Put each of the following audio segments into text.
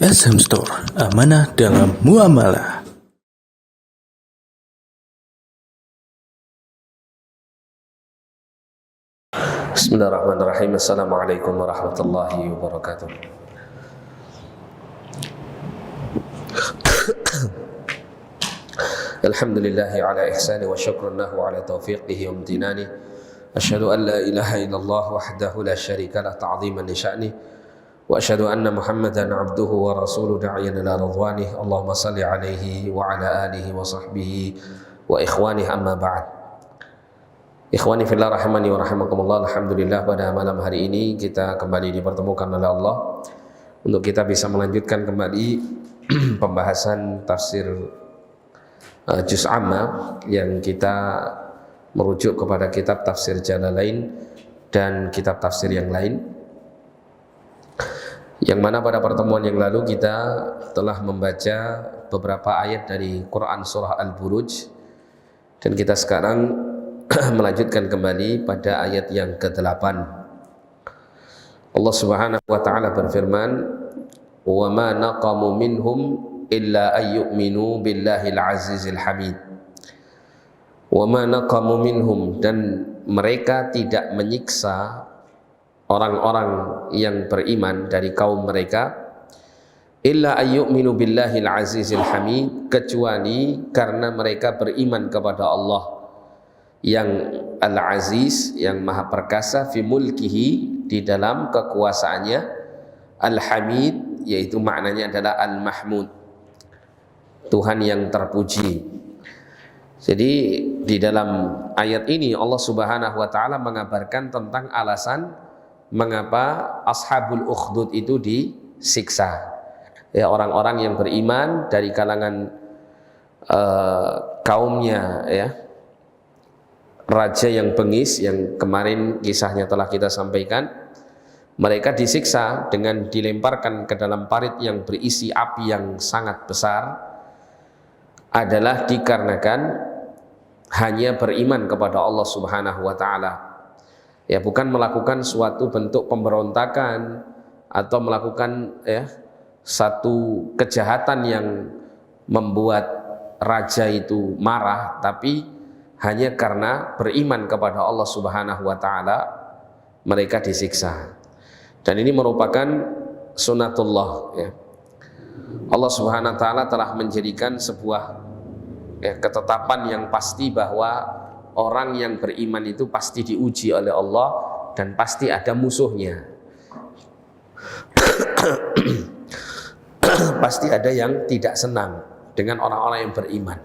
SM Store, amanah dalam muamalah. Bismillahirrahmanirrahim. Assalamualaikum warahmatullahi wabarakatuh. Alhamdulillahi ala ihsani wa syukrun lahu ala taufiqihi wa amtinani. Asyhadu an la ilaha illallah wahdahu la syarika lah ta'ziman li sya'ni. Wa asyhadu anna Muhammadan abduhu wa rasuluhu da'iyan ila ridwanih. Allahumma salli alaihi wa ala alihi wa sahbihi wa ikhwanih, amma ba'd. Ikhwani fillah rahimani wa rahimakumullah. Alhamdulillah, pada malam hari ini kita kembali dipertemukan oleh Allah untuk kita bisa melanjutkan kembali pembahasan tafsir Juz Amma yang kita merujuk kepada kitab tafsir Jalalain dan kitab tafsir yang lain, yang mana pada pertemuan yang lalu kita telah membaca beberapa ayat dari Quran surah Al-Buruj, dan kita sekarang melanjutkan kembali pada ayat yang ke-8. Allah Subhanahu wa taala berfirman, "Wa ma naqamu minhum illa ayyuminu billahil azizil hamid." Wa ma naqamu minhum, dan mereka tidak menyiksa orang-orang yang beriman dari kaum mereka, illa ayyuminu billahil azizil hamid, kecuali karena mereka beriman kepada Allah yang Al-Aziz, yang maha perkasa, fi mulkihi, di dalam kekuasaannya, Al-Hamid, yaitu maknanya adalah Al-Mahmud, Tuhan yang terpuji. Jadi di dalam ayat ini Allah Subhanahu wa taala mengabarkan tentang alasan mengapa Ashabul Ukhdud itu disiksa. Ya, orang-orang yang beriman dari kalangan kaumnya, ya, raja yang bengis, yang kemarin kisahnya telah kita sampaikan. Mereka disiksa dengan dilemparkan ke dalam parit yang berisi api yang sangat besar, adalah dikarenakan hanya beriman kepada Allah Subhanahu wa taala. Ya, bukan melakukan suatu bentuk pemberontakan atau melakukan satu kejahatan yang membuat raja itu marah, tapi hanya karena beriman kepada Allah Subhanahu wa taala mereka disiksa. Dan ini merupakan sunatullah, ya. Allah Subhanahu wa taala telah menjadikan sebuah ketetapan yang pasti bahwa orang yang beriman itu pasti diuji oleh Allah dan pasti ada musuhnya. Pasti ada yang tidak senang dengan orang-orang yang beriman.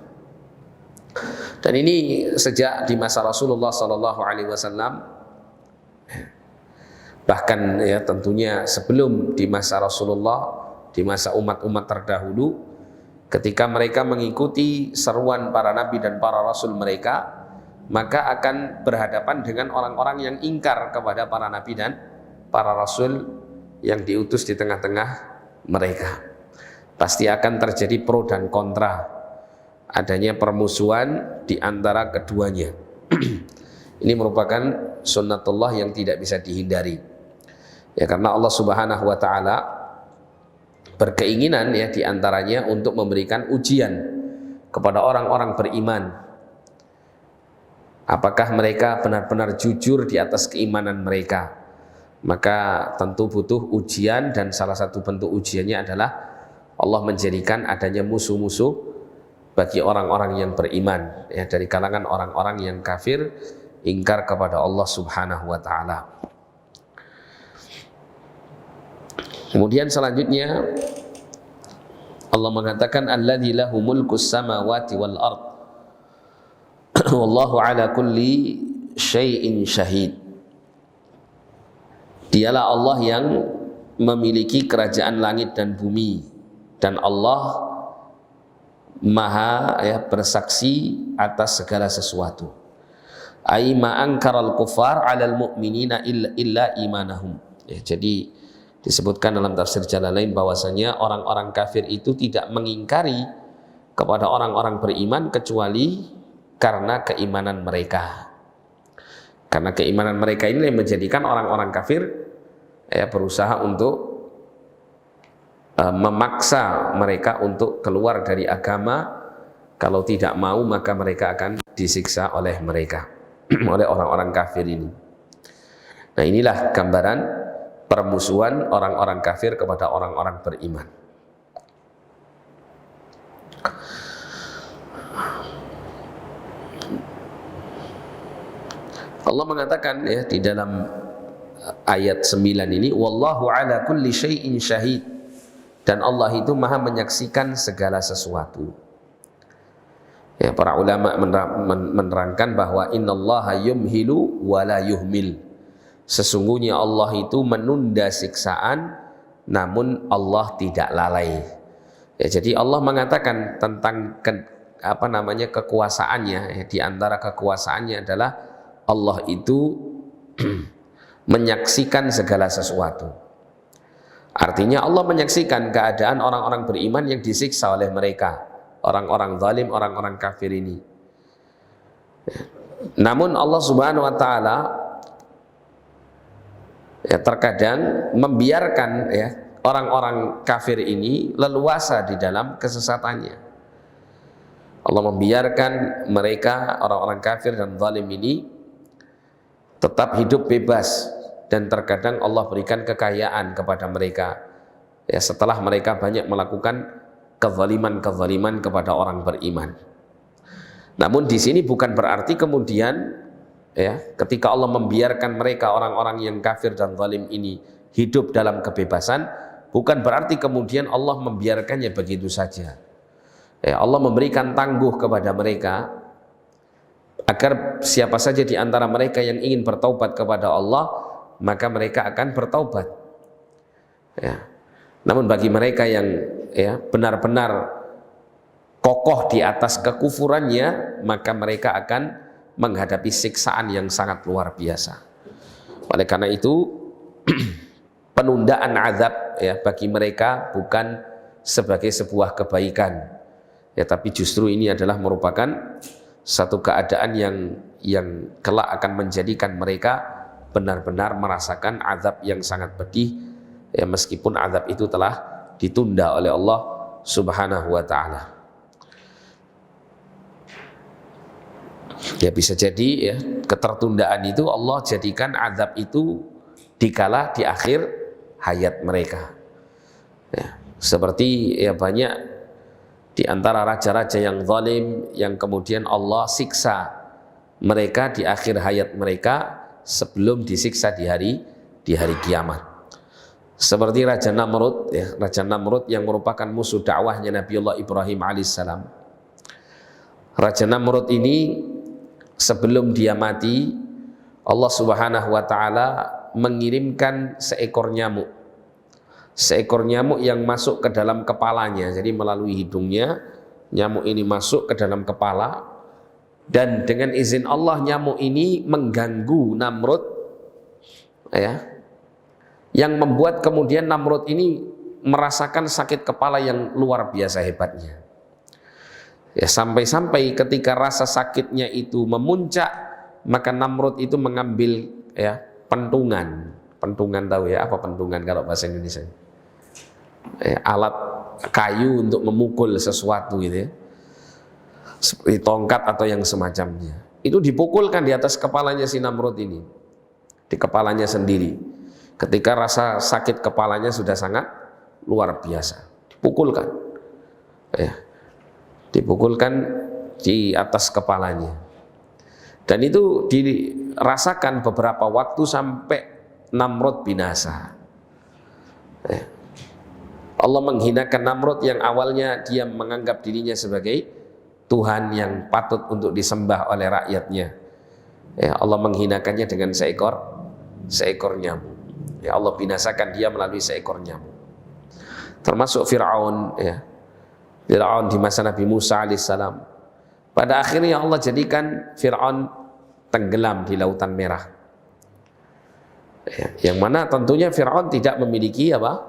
Dan ini sejak di masa Rasulullah Sallallahu Alaihi Wasallam, bahkan ya tentunya sebelum di masa Rasulullah, di masa umat-umat terdahulu, ketika mereka mengikuti seruan para nabi dan para rasul mereka, maka akan berhadapan dengan orang-orang yang ingkar kepada para nabi dan para rasul yang diutus di tengah-tengah mereka. Pasti akan terjadi pro dan kontra, adanya permusuhan di antara keduanya. Ini merupakan sunnatullah yang tidak bisa dihindari. Ya, karena Allah Subhanahu wa taala berkeinginan, ya, di antaranya untuk memberikan ujian kepada orang-orang beriman. Apakah mereka benar-benar jujur di atas keimanan mereka? Maka tentu butuh ujian, dan salah satu bentuk ujiannya adalah Allah menjadikan adanya musuh-musuh bagi orang-orang yang beriman, ya, dari kalangan orang-orang yang kafir, ingkar kepada Allah Subhanahu wa taala. Kemudian selanjutnya Allah mengatakan, alladzi lahu mulkus samawati wal ard wallahu ala kulli syai'in syahid. Dialah Allah yang memiliki kerajaan langit dan bumi, dan Allah maha, ya, bersaksi atas segala sesuatu. Ai ma angkaral kufar 'alal mu'minina illa imanahum. Ya, jadi disebutkan dalam tafsir Jalalain bahwasanya orang-orang kafir itu tidak mengingkari kepada orang-orang beriman kecuali karena keimanan mereka. Karena keimanan mereka ini yang menjadikan orang-orang kafir berusaha untuk memaksa mereka untuk keluar dari agama. Kalau tidak mau maka mereka akan disiksa oleh mereka, oleh orang-orang kafir ini. Nah, inilah gambaran permusuhan orang-orang kafir kepada orang-orang beriman. Allah mengatakan ya di dalam ayat 9 ini, wallahu ala kulli syai'in syahid, dan Allah itu maha menyaksikan segala sesuatu. Ya, para ulama menerangkan bahwa innallaha yumhilu wala yuhmil. Sesungguhnya Allah itu menunda siksaan, namun Allah tidak lalai. Ya, jadi Allah mengatakan tentang kekuasaannya. Ya, di antara kekuasaannya adalah Allah itu menyaksikan segala sesuatu. Artinya Allah menyaksikan keadaan orang-orang beriman yang disiksa oleh mereka, orang-orang zalim, orang-orang kafir ini. Namun Allah Subhanahu wa taala ya terkadang membiarkan ya orang-orang kafir ini leluasa di dalam kesesatannya. Allah membiarkan mereka, orang-orang kafir dan zalim ini tetap hidup bebas, dan terkadang Allah berikan kekayaan kepada mereka ya setelah mereka banyak melakukan kezaliman kepada orang beriman. Namun di sini bukan berarti kemudian ya ketika Allah membiarkan mereka, orang-orang yang kafir dan zalim ini hidup dalam kebebasan, bukan berarti kemudian Allah membiarkannya begitu saja. Ya, Allah memberikan tangguh kepada mereka agar siapa saja di antara mereka yang ingin bertaubat kepada Allah, maka mereka akan bertaubat. Ya. Namun bagi mereka yang ya benar-benar kokoh di atas kekufurannya, maka mereka akan menghadapi siksaan yang sangat luar biasa. Oleh karena itu penundaan azab ya bagi mereka bukan sebagai sebuah kebaikan ya, tapi justru ini adalah merupakan satu keadaan yang kelak akan menjadikan mereka benar-benar merasakan azab yang sangat pedih ya, meskipun azab itu telah ditunda oleh Allah Subhanahu wa taala. Ya bisa jadi ya ketertundaan itu Allah jadikan azab itu dikala di akhir hayat mereka. Ya, seperti ya banyak di antara raja-raja yang zalim yang kemudian Allah siksa mereka di akhir hayat mereka sebelum disiksa di hari kiamat. Seperti Raja Namrud ya, Raja Namrud yang merupakan musuh dakwahnya Nabiullah Ibrahim alaihissalam. Raja Namrud ini sebelum dia mati, Allah Subhanahu wa taala mengirimkan seekor nyamuk. Seekor nyamuk yang masuk ke dalam kepalanya. Jadi melalui hidungnya nyamuk ini masuk ke dalam kepala, dan dengan izin Allah nyamuk ini mengganggu Namrud ya, yang membuat kemudian Namrud ini merasakan sakit kepala yang luar biasa hebatnya. Ya, sampai-sampai ketika rasa sakitnya itu memuncak, maka Namrud itu mengambil ya pentungan. Pentungan tahu ya apa pentungan kalau bahasa Indonesia? Ya, alat kayu untuk memukul sesuatu gitu ya. Seperti tongkat atau yang semacamnya. Itu dipukulkan di atas kepalanya si Namrud ini. Di kepalanya sendiri. Ketika rasa sakit kepalanya sudah sangat luar biasa, dipukulkan ya, dipukulkan di atas kepalanya, dan itu dirasakan beberapa waktu sampai Namrud binasa ya. Allah menghinakan Namrud yang awalnya dia menganggap dirinya sebagai Tuhan yang patut untuk disembah oleh rakyatnya ya. Allah menghinakannya dengan seekor nyamuk. Ya, Allah binasakan dia melalui seekor nyamuk. Termasuk Fir'aun ya. Fir'aun di masa Nabi Musa alaihissalam. Pada akhirnya Allah jadikan Fir'aun tenggelam di Lautan Merah. Ya, yang mana tentunya Fir'aun tidak memiliki apa?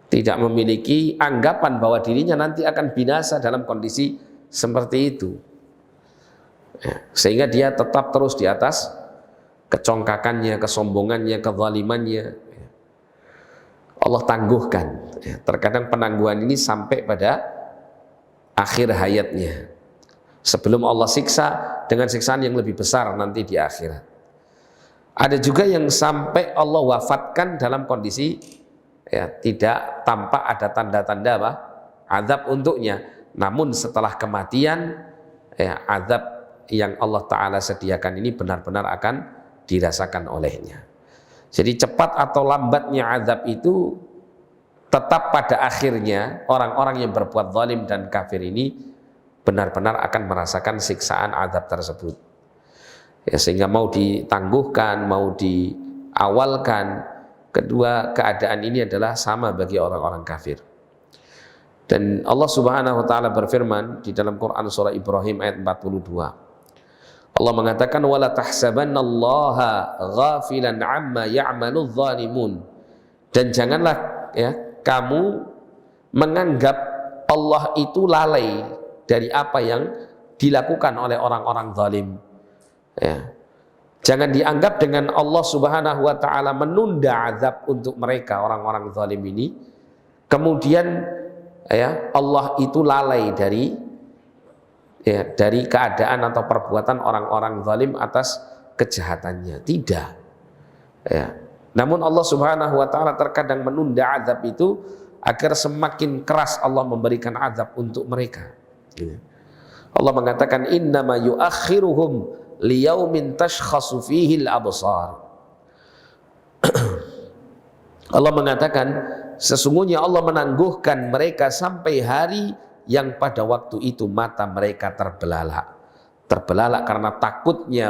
Tidak memiliki anggapan bahwa dirinya nanti akan binasa dalam kondisi seperti itu. Ya, sehingga dia tetap terus di atas kecongkakannya, kesombongannya, kezalimannya. Allah tangguhkan. Ya, terkadang penangguhan ini sampai pada akhir hayatnya, sebelum Allah siksa dengan siksaan yang lebih besar nanti di akhirat. Ada juga yang sampai Allah wafatkan dalam kondisi ya tidak tampak ada tanda-tanda apa? Azab untuknya. Namun setelah kematian ya, azab yang Allah Ta'ala sediakan ini benar-benar akan dirasakan olehnya. Jadi cepat atau lambatnya azab itu tetap pada akhirnya orang-orang yang berbuat zalim dan kafir ini benar-benar akan merasakan siksaan azab tersebut. Ya, sehingga mau ditangguhkan, mau diawalkan, kedua keadaan ini adalah sama bagi orang-orang kafir. Dan Allah Subhanahu wa taala berfirman di dalam Quran surah Ibrahim ayat 42. Allah mengatakan wala tahsabannallaha ghafilan amma ya'maludz zalimun. Dan janganlah ya kamu menganggap Allah itu lalai dari apa yang dilakukan oleh orang-orang zalim. Ya. Jangan dianggap dengan Allah Subhanahu wa taala menunda azab untuk mereka orang-orang zalim ini. Kemudian ya Allah itu lalai dari keadaan atau perbuatan orang-orang zalim atas kejahatannya. Tidak. Ya. Namun Allah Subhanahu wa taala terkadang menunda azab itu agar semakin keras Allah memberikan azab untuk mereka. Allah mengatakan innama yuakhiruhum liyaumin tashkhasu fihi al-absar. Allah mengatakan sesungguhnya Allah menangguhkan mereka sampai hari yang pada waktu itu mata mereka terbelalak. Terbelalak karena takutnya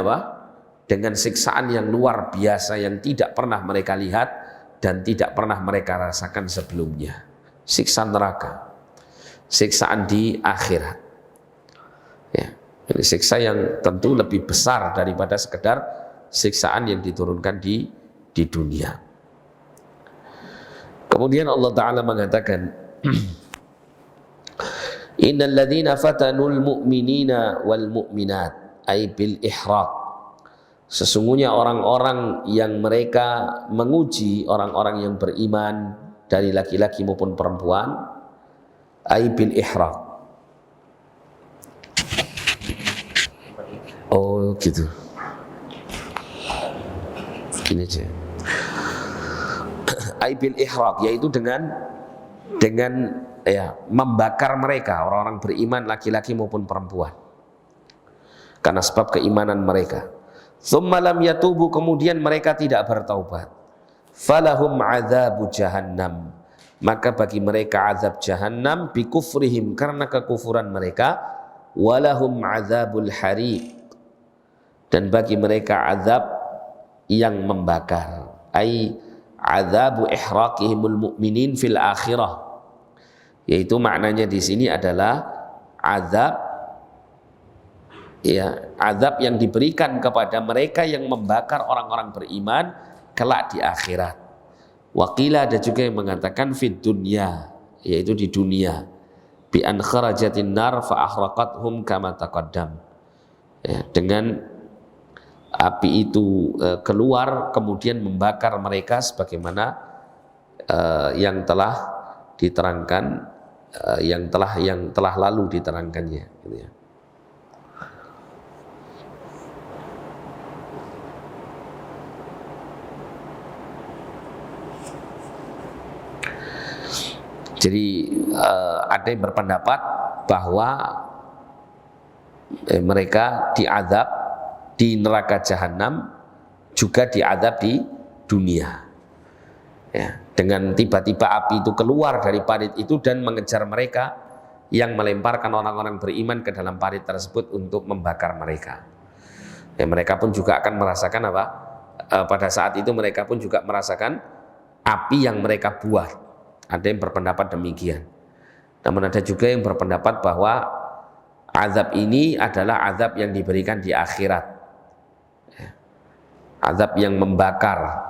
dengan siksaan yang luar biasa yang tidak pernah mereka lihat dan tidak pernah mereka rasakan sebelumnya. Siksa neraka, siksaan di akhirat. Ya, ini siksa yang tentu lebih besar daripada sekedar siksaan yang diturunkan di dunia. Kemudian Allah Ta'ala mengatakan innal ladzina fatanul mu'minina wal mu'minat ay bil ihraq. Sesungguhnya orang-orang yang mereka menguji orang-orang yang beriman dari laki-laki maupun perempuan ay bil ihraq. Oh gitu. Gini aja. Ay bil ihraq, yaitu dengan ya membakar mereka orang-orang beriman laki-laki maupun perempuan karena sebab keimanan mereka. Tsumma lam yatubu, kemudian mereka tidak bertaubat. Falahum adzabu jahannam, maka bagi mereka azab jahannam bikufrihim, karena kekufuran mereka. Walahum adzabul hariq, dan bagi mereka azab yang membakar. Ai adzabu ihraqihimul mu'minin fil akhirah, yaitu maknanya di sini adalah azab azab yang diberikan kepada mereka yang membakar orang-orang beriman kelak di akhirat. Waqila, ada juga yang mengatakan fid dunya, yaitu di dunia, bi an kharajatin nar fa ahraqathum kama taqaddam. Ya, dengan api itu keluar kemudian membakar mereka sebagaimana yang telah diterangkan, yang telah lalu diterangkannya, gitu ya. Jadi ada yang berpendapat bahwa mereka diazab di neraka jahanam juga diazab di dunia. Ya, dengan tiba-tiba api itu keluar dari parit itu dan mengejar mereka yang melemparkan orang-orang beriman ke dalam parit tersebut untuk membakar mereka. Ya, mereka pun juga akan merasakan apa? Pada saat itu mereka pun juga merasakan api yang mereka buat. Ada yang berpendapat demikian. Namun ada juga yang berpendapat bahwa azab ini adalah azab yang diberikan di akhirat. Azab yang membakar.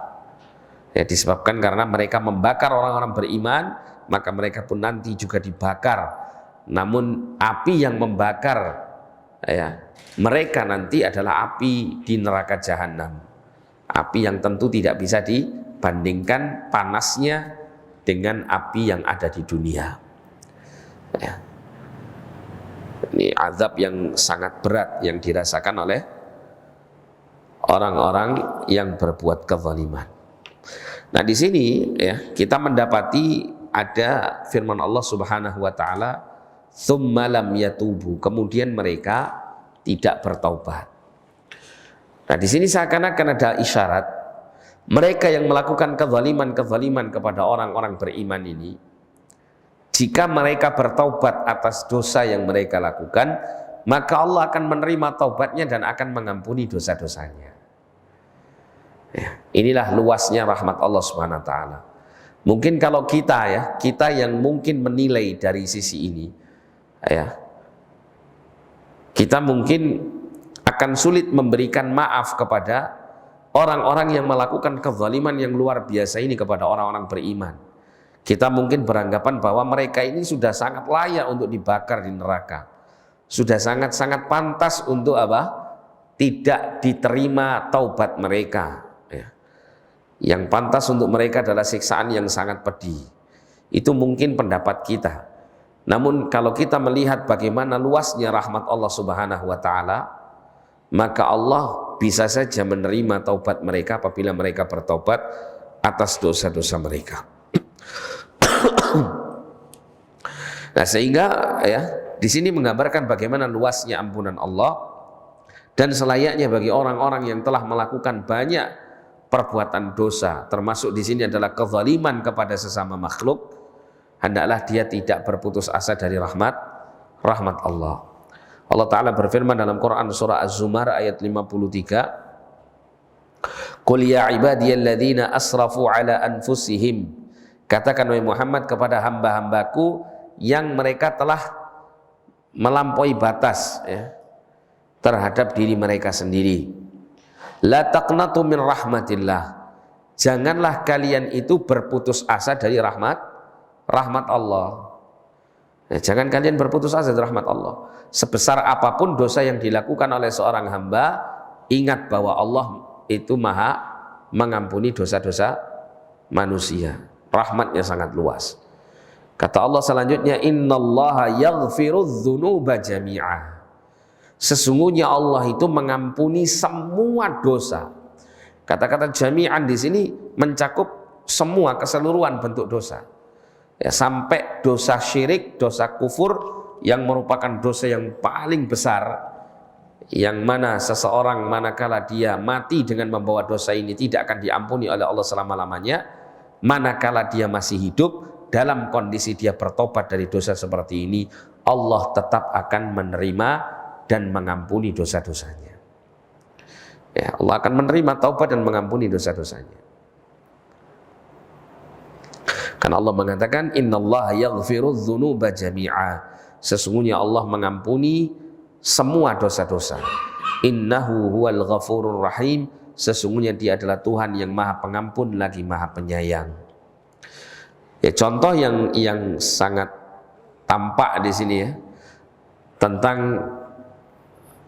Ya, disebabkan karena mereka membakar orang-orang beriman, maka mereka pun nanti juga dibakar. Namun api yang membakar mereka nanti adalah api di neraka jahanam. Api yang tentu tidak bisa dibandingkan panasnya dengan api yang ada di dunia. Ya. Ini azab yang sangat berat yang dirasakan oleh orang-orang yang berbuat kezaliman. Nah, di sini ya kita mendapati ada firman Allah Subhanahu wa taala, "Tsumma lam yatubu", kemudian mereka tidak bertaubat. Nah, di sini seakan-akan ada isyarat mereka yang melakukan kezaliman-kezaliman kepada orang-orang beriman ini, jika mereka bertaubat atas dosa yang mereka lakukan, maka Allah akan menerima taubatnya dan akan mengampuni dosa-dosanya. Ya, inilah luasnya rahmat Allah Subhanahu wa taala. Mungkin kalau kita yang mungkin menilai dari sisi ini, ya, kita mungkin akan sulit memberikan maaf kepada orang-orang yang melakukan kezaliman yang luar biasa ini kepada orang-orang beriman. Kita mungkin beranggapan bahwa mereka ini sudah sangat layak untuk dibakar di neraka. Sudah sangat-sangat pantas untuk tidak diterima taubat mereka. Ya. Yang pantas untuk mereka adalah siksaan yang sangat pedih. Itu mungkin pendapat kita. Namun kalau kita melihat bagaimana luasnya rahmat Allah Subhanahu wa taala, maka Allah bisa saja menerima taubat mereka apabila mereka bertaubat atas dosa-dosa mereka. Nah, sehingga ya di sini menggambarkan bagaimana luasnya ampunan Allah dan selayaknya bagi orang-orang yang telah melakukan banyak perbuatan dosa, termasuk di sini adalah kezaliman kepada sesama makhluk, hendaklah dia tidak berputus asa dari rahmat Allah. Allah Ta'ala berfirman dalam Quran surah Az-Zumar ayat 53, "Qul ya ibadiyalladzina asrafu ala anfusihim", katakan wahai Muhammad kepada hamba-hambaku yang mereka telah melampaui batas ya, terhadap diri mereka sendiri, "La taqnatu min rahmatillah", janganlah kalian itu berputus asa dari rahmat Allah. Ya, jangan kalian berputus asa dari rahmat Allah. Sebesar apapun dosa yang dilakukan oleh seorang hamba, ingat bahwa Allah itu maha mengampuni dosa-dosa manusia. Rahmatnya sangat luas. Kata Allah selanjutnya, "Innallaha yaghfirudz dzunuba jami'a", sesungguhnya Allah itu mengampuni semua dosa. Kata-kata jami'an di sini mencakup semua keseluruhan bentuk dosa. Ya, sampai dosa syirik, dosa kufur yang merupakan dosa yang paling besar, yang mana seseorang manakala dia mati dengan membawa dosa ini tidak akan diampuni oleh Allah selama-lamanya. Manakala dia masih hidup dalam kondisi dia bertobat dari dosa seperti ini, Allah tetap akan menerima dan mengampuni dosa-dosanya. Ya, Allah akan menerima taubat dan mengampuni dosa-dosanya. Karena Allah mengatakan, "Innallaha yaghfirudz dzunuba jami'a", sesungguhnya Allah mengampuni semua dosa-dosa. "Innahu huwal ghafurur rahim", sesungguhnya Dia adalah Tuhan yang Maha Pengampun lagi Maha Penyayang. Ya, contoh yang sangat tampak di sini ya tentang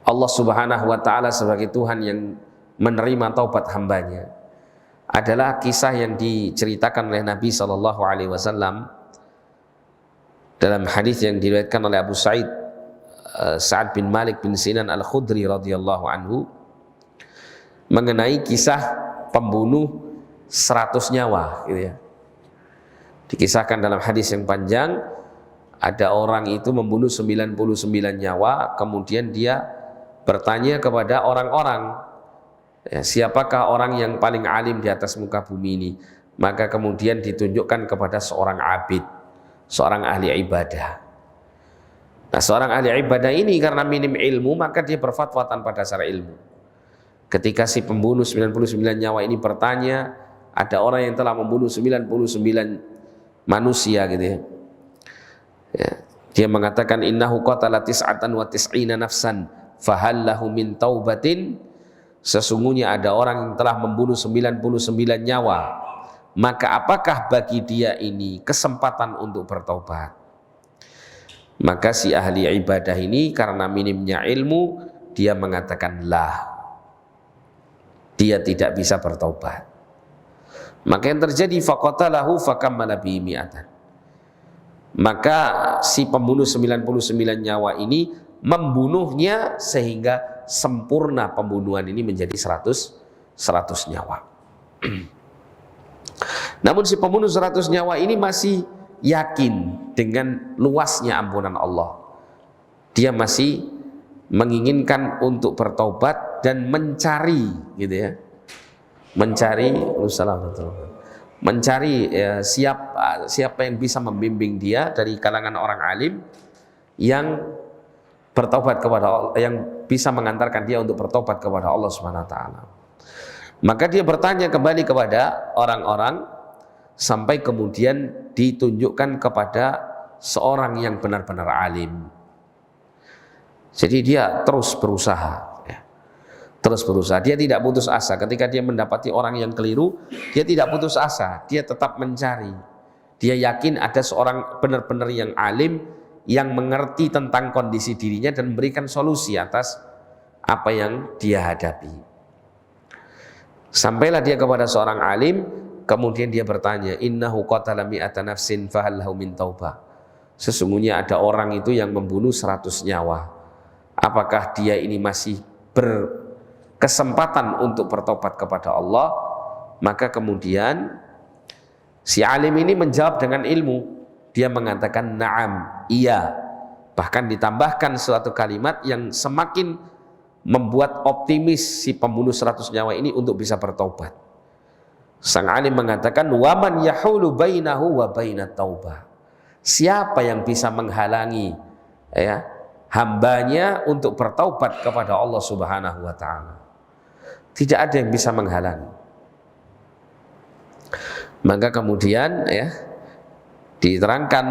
Allah Subhanahu wa taala sebagai Tuhan yang menerima taubat hambanya adalah kisah yang diceritakan oleh Nabi SAW dalam hadis yang diriwayatkan oleh Abu Sa'id Sa'ad bin Malik bin Sinan Al-Khudri radhiyallahu anhu mengenai kisah pembunuh 100 nyawa gitu ya. Dikisahkan dalam hadis yang panjang, ada orang itu membunuh 99 nyawa, kemudian dia bertanya kepada orang-orang, ya, siapakah orang yang paling alim di atas muka bumi ini? Maka kemudian ditunjukkan kepada seorang abid, seorang ahli ibadah. Nah, seorang ahli ibadah ini karena minim ilmu, maka dia berfatwa tanpa dasar ilmu. Ketika si pembunuh 99 nyawa ini bertanya, ada orang yang telah membunuh 99 manusia gitu ya. Ya, dia mengatakan, "Innahu qatala tis'atan wa tis'ina nafsan fahal lahu min taubatin", sesungguhnya ada orang yang telah membunuh 99 nyawa, maka apakah bagi dia ini kesempatan untuk bertaubat? Maka si ahli ibadah ini karena minimnya ilmu, dia mengatakan lah, dia tidak bisa bertaubat. Maka yang terjadi faqatalahu fakammala bihi mi'atan. Maka si pembunuh 99 nyawa ini membunuhnya sehingga sempurna pembunuhan ini menjadi 100 nyawa. Namun si pembunuh 100 nyawa ini masih yakin dengan luasnya ampunan Allah. Dia masih menginginkan untuk bertaubat dan mencari, gitu ya, mencari siapa yang bisa membimbing dia dari kalangan orang alim yang bertaubat kepada Allah, yang bisa mengantarkan dia untuk bertobat kepada Allah Subhanahu wa taala. Maka dia bertanya kembali kepada orang-orang sampai kemudian ditunjukkan kepada seorang yang benar-benar alim. Jadi dia terus berusaha, ya. Terus berusaha. Dia tidak putus asa. Ketika dia mendapati orang yang keliru, dia tidak putus asa. Dia tetap mencari. Dia yakin ada seorang benar-benar yang alim yang mengerti tentang kondisi dirinya dan memberikan solusi atas apa yang dia hadapi. Sampailah dia kepada seorang alim, kemudian dia bertanya, innahu qatala mi'ata nafsin fahal lahu min taubah. Sesungguhnya ada orang itu yang membunuh 100 nyawa. Apakah dia ini masih berkesempatan untuk bertobat kepada Allah? Maka kemudian si alim ini menjawab dengan ilmu. Dia mengatakan na'am, iya. Bahkan ditambahkan suatu kalimat yang semakin membuat optimis si pembunuh 100 nyawa ini untuk bisa bertobat. Sang alim mengatakan waman yahulu bainahu wa bainat taubah. Siapa yang bisa menghalangi, ya, hambanya untuk bertaubat kepada Allah Subhanahu wa taala? Tidak ada yang bisa menghalangi. Maka kemudian, ya, diterangkan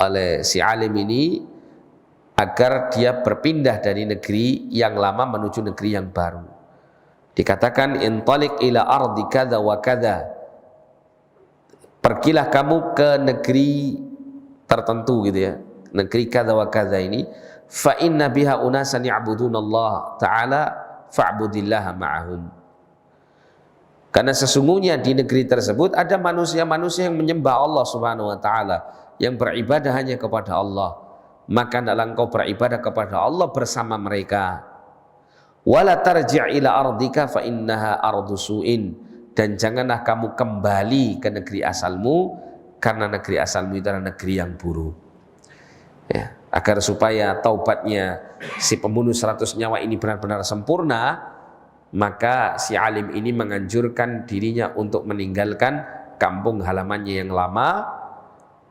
oleh si alim ini agar dia berpindah dari negeri yang lama menuju negeri yang baru. Dikatakan intalik ila ardi kadza wa kadza. Pergilah kamu ke negeri tertentu, gitu ya. Negeri kadza wa kadza ini, fa inna biha unasan ya'budunallah ta'ala fa'budillaha ma'ahum. Karena sesungguhnya di negeri tersebut ada manusia-manusia yang menyembah Allah Subhanahu wa taala, yang beribadah hanya kepada Allah. Maka hendaklah engkau beribadah kepada Allah bersama mereka. Wala tarji' ila ardika fa innaha ardu su'in. Dan janganlah kamu kembali ke negeri asalmu, karena negeri asalmu itu adalah negeri yang buruk. Ya, agar supaya taubatnya si pembunuh 100 nyawa ini benar-benar sempurna, maka si alim ini menganjurkan dirinya untuk meninggalkan kampung halamannya yang lama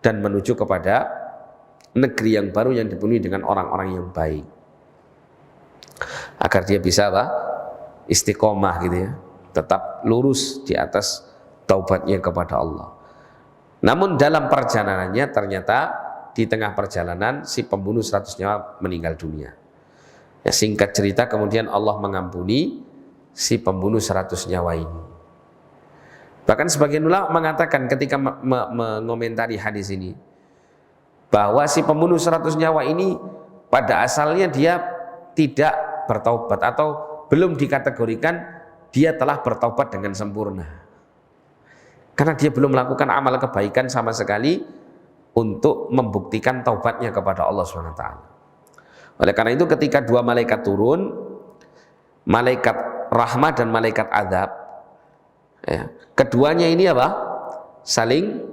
dan menuju kepada negeri yang baru yang dipenuhi dengan orang-orang yang baik, agar dia bisa istiqomah, gitu ya, tetap lurus di atas taubatnya kepada Allah. Namun dalam perjalanannya ternyata di tengah perjalanan si pembunuh 100 nyawa meninggal dunia. Ya, singkat cerita kemudian Allah mengampuni si pembunuh 100 nyawa ini. Bahkan sebagian ulama mengatakan ketika mengomentari hadis ini, bahwa si pembunuh 100 nyawa ini pada asalnya dia tidak bertaubat atau belum dikategorikan dia telah bertaubat dengan sempurna. Karena dia belum melakukan amal kebaikan sama sekali untuk membuktikan taubatnya kepada Allah SWT. Oleh karena itu ketika dua malaikat turun, malaikat rahmat dan malaikat azab, ya, keduanya ini apa? Saling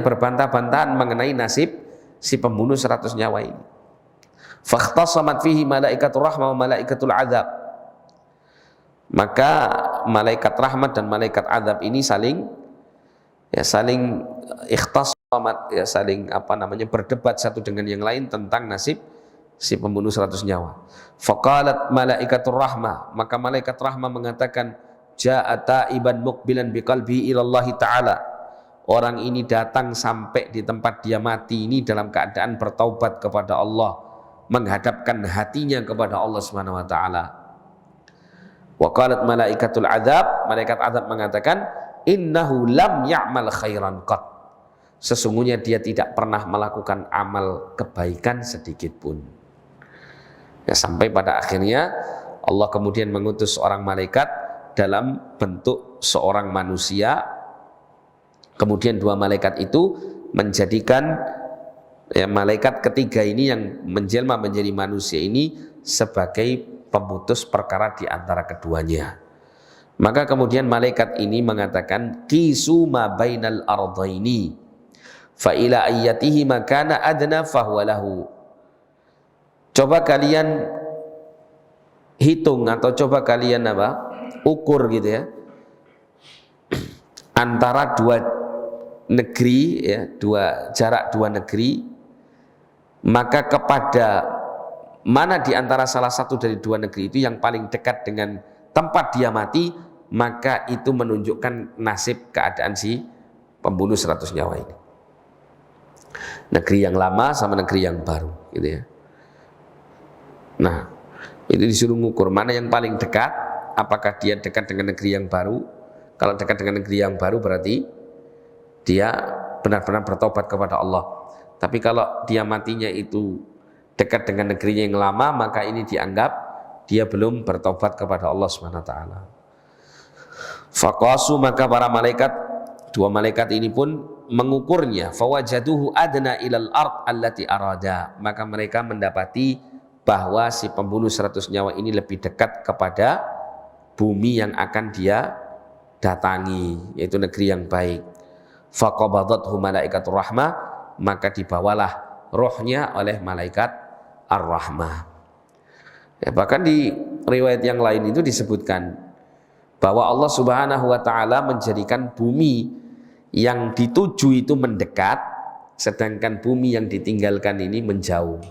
berbantah-bantahan mengenai nasib si pembunuh 100 nyawa ini. Fakhtasamat fihi malaikatur rahmah wa malaikatul azab. Maka malaikat rahmat dan malaikat azab ini saling ikhtasamat, ya, saling berdebat satu dengan yang lain tentang nasib si pembunuh 100 nyawa. Faqalat malaikatur rahmah, maka malaikat rahmah mengatakan ja'a ta'iban muqbilan biqalbihi ila Allah taala. Orang ini datang sampai di tempat dia mati ini dalam keadaan bertaubat kepada Allah, menghadapkan hatinya kepada Allah Subhanahu wa taala. Wa qalat malaikatul azab, malaikat azab mengatakan innahu lam ya'mal khairan qat. Sesungguhnya dia tidak pernah melakukan amal kebaikan sedikit pun. Ya, sampai pada akhirnya Allah kemudian mengutus seorang malaikat dalam bentuk seorang manusia. Kemudian dua malaikat itu menjadikan malaikat ketiga ini yang menjelma menjadi manusia ini sebagai pemutus perkara di antara keduanya. Maka kemudian malaikat ini mengatakan qisu ma bainal ardaini fa ila ayyatihi makana adna fahuwa lahu. Coba kalian hitung atau coba kalian ukur gitu ya, antara dua negeri ya, jarak dua negeri, maka kepada mana di antara salah satu dari dua negeri itu yang paling dekat dengan tempat dia mati, maka itu menunjukkan nasib keadaan si pembunuh 100 nyawa ini. Negeri yang lama sama negeri yang baru gitu ya. Nah, itu disuruh ngukur mana yang paling dekat, apakah dia dekat dengan negeri yang baru. Kalau dekat dengan negeri yang baru berarti dia benar-benar bertobat kepada Allah. Tapi kalau dia matinya itu dekat dengan negerinya yang lama, maka ini dianggap dia belum bertobat kepada Allah SWT. Faqasu, maka para malaikat, dua malaikat ini pun mengukurnya. Fawajaduhu adna ilal ard allati arada, maka mereka mendapati bahwa si pembunuh 100 nyawa ini lebih dekat kepada bumi yang akan dia datangi, yaitu negeri yang baik. Faqabadathu malaikatur rahmah, maka dibawalah rohnya oleh malaikat ar-rahmah. Ya, bahkan di riwayat yang lain itu disebutkan bahwa Allah Subhanahu wa taala menjadikan bumi yang dituju itu mendekat, sedangkan bumi yang ditinggalkan ini menjauh.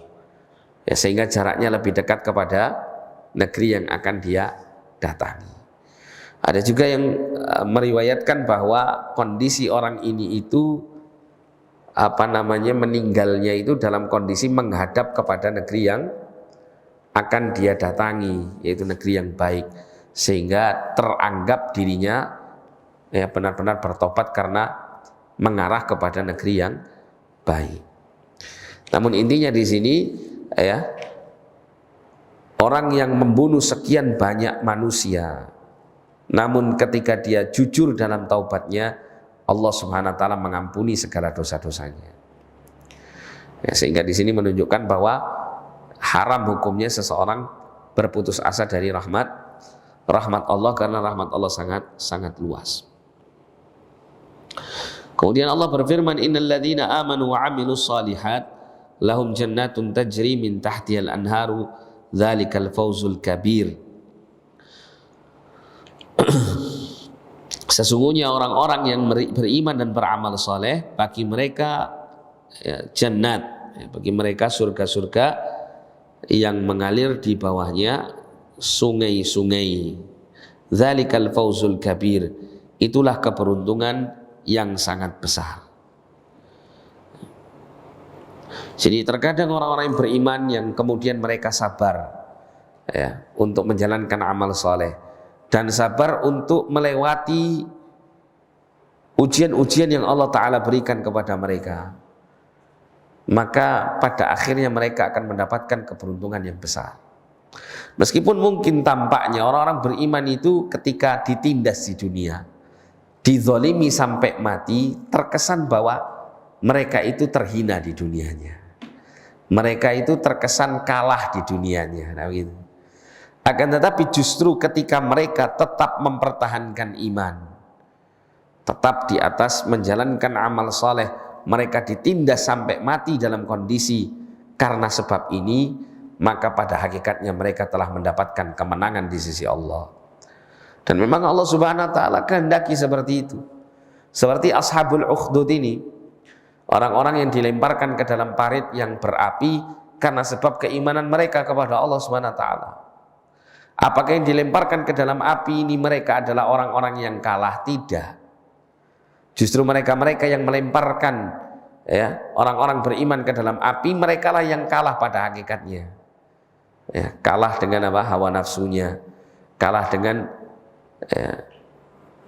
Ya, sehingga jaraknya lebih dekat kepada negeri yang akan dia datangi. Ada juga yang meriwayatkan bahwa kondisi orang ini itu meninggalnya itu dalam kondisi menghadap kepada negeri yang akan dia datangi, yaitu negeri yang baik, sehingga teranggap dirinya benar-benar bertobat karena mengarah kepada negeri yang baik. Namun intinya di sini orang yang membunuh sekian banyak manusia, namun ketika dia jujur dalam taubatnya, Allah Subhanahu wa taala mengampuni segala dosa-dosanya. Ya, sehingga di sini menunjukkan bahwa haram hukumnya seseorang berputus asa dari rahmat Allah, karena rahmat Allah sangat luas. Kemudian Allah berfirman, innal ladzina amanu wa 'amilus shalihat lahum jannatun tajri min tahtihal anharu dzalikal fawzul kabir. Sesungguhnya orang-orang yang beriman dan beramal soleh, bagi mereka jannat, bagi mereka surga-surga yang mengalir di bawahnya sungai-sungai. Dzalikal fawzul kabir, itulah keberuntungan yang sangat besar. Jadi terkadang orang-orang yang beriman yang kemudian mereka sabar untuk menjalankan amal soleh dan sabar untuk melewati ujian-ujian yang Allah Ta'ala berikan kepada mereka, maka pada akhirnya mereka akan mendapatkan keberuntungan yang besar. Meskipun mungkin tampaknya orang-orang beriman itu ketika ditindas di dunia, dizolimi sampai mati, terkesan bahwa mereka itu terhina di dunianya, mereka itu terkesan kalah di dunianya. Nah, gitu. Akan tetapi justru ketika mereka tetap mempertahankan iman, tetap di atas menjalankan amal soleh, mereka ditindas sampai mati dalam kondisi karena sebab ini, maka pada hakikatnya mereka telah mendapatkan kemenangan di sisi Allah. Dan memang Allah Subhanahu wa taala kehendaki seperti itu. Seperti ashabul ukhdud ini, orang-orang yang dilemparkan ke dalam parit yang berapi karena sebab keimanan mereka kepada Allah Subhanahu wa taala. Apakah yang dilemparkan ke dalam api ini mereka adalah orang-orang yang kalah? Tidak. Justru mereka-mereka yang melemparkan orang-orang beriman ke dalam api, merekalah yang kalah pada hakikatnya. Kalah dengan hawa nafsunya, kalah dengan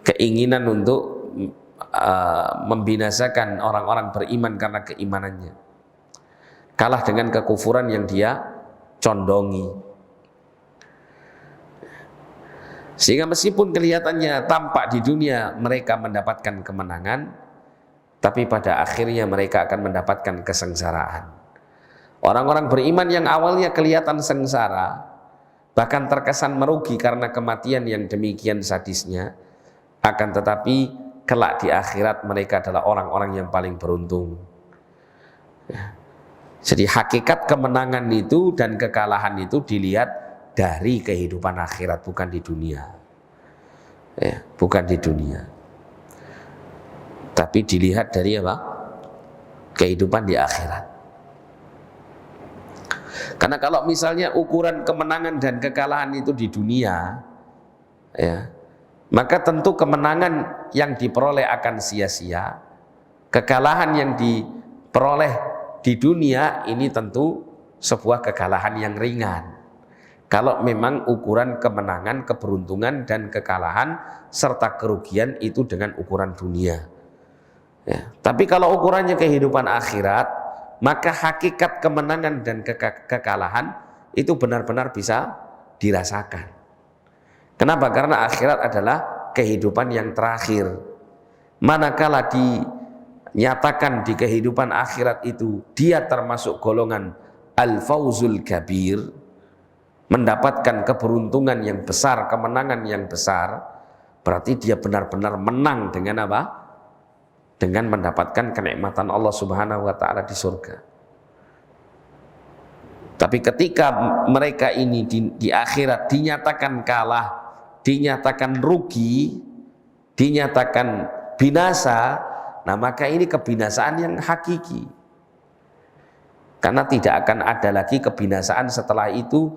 keinginan untuk membinasakan orang-orang beriman karena keimanannya, kalah dengan kekufuran yang dia condongi. Sehingga meskipun kelihatannya tampak di dunia mereka mendapatkan kemenangan, tapi pada akhirnya mereka akan mendapatkan kesengsaraan. Orang-orang beriman yang awalnya kelihatan sengsara, bahkan terkesan merugi karena kematian yang demikian sadisnya, akan tetapi kelak di akhirat mereka adalah orang-orang yang paling beruntung. Jadi hakikat kemenangan itu dan kekalahan itu dilihat dari kehidupan akhirat, bukan di dunia. Bukan di dunia. Tapi dilihat dari apa? Kehidupan di akhirat. Karena kalau misalnya ukuran kemenangan dan kekalahan itu di dunia, maka tentu kemenangan yang diperoleh akan sia-sia, kekalahan yang diperoleh di dunia ini tentu sebuah kekalahan yang ringan. Kalau memang ukuran kemenangan, keberuntungan dan kekalahan serta kerugian itu dengan ukuran dunia. Tapi kalau ukurannya kehidupan akhirat, maka hakikat kemenangan dan kekalahan itu benar-benar bisa dirasakan. Kenapa? Karena akhirat adalah kehidupan yang terakhir. Manakala dinyatakan di kehidupan akhirat itu dia termasuk golongan al-fauzul kabir, mendapatkan keberuntungan yang besar, kemenangan yang besar, berarti dia benar-benar menang dengan apa? Dengan mendapatkan kenikmatan Allah Subhanahu wa taala di surga. Tapi ketika mereka ini di akhirat dinyatakan kalah, dinyatakan rugi, dinyatakan binasa, nah maka ini kebinasaan yang hakiki. Karena tidak akan ada lagi kebinasaan setelah itu,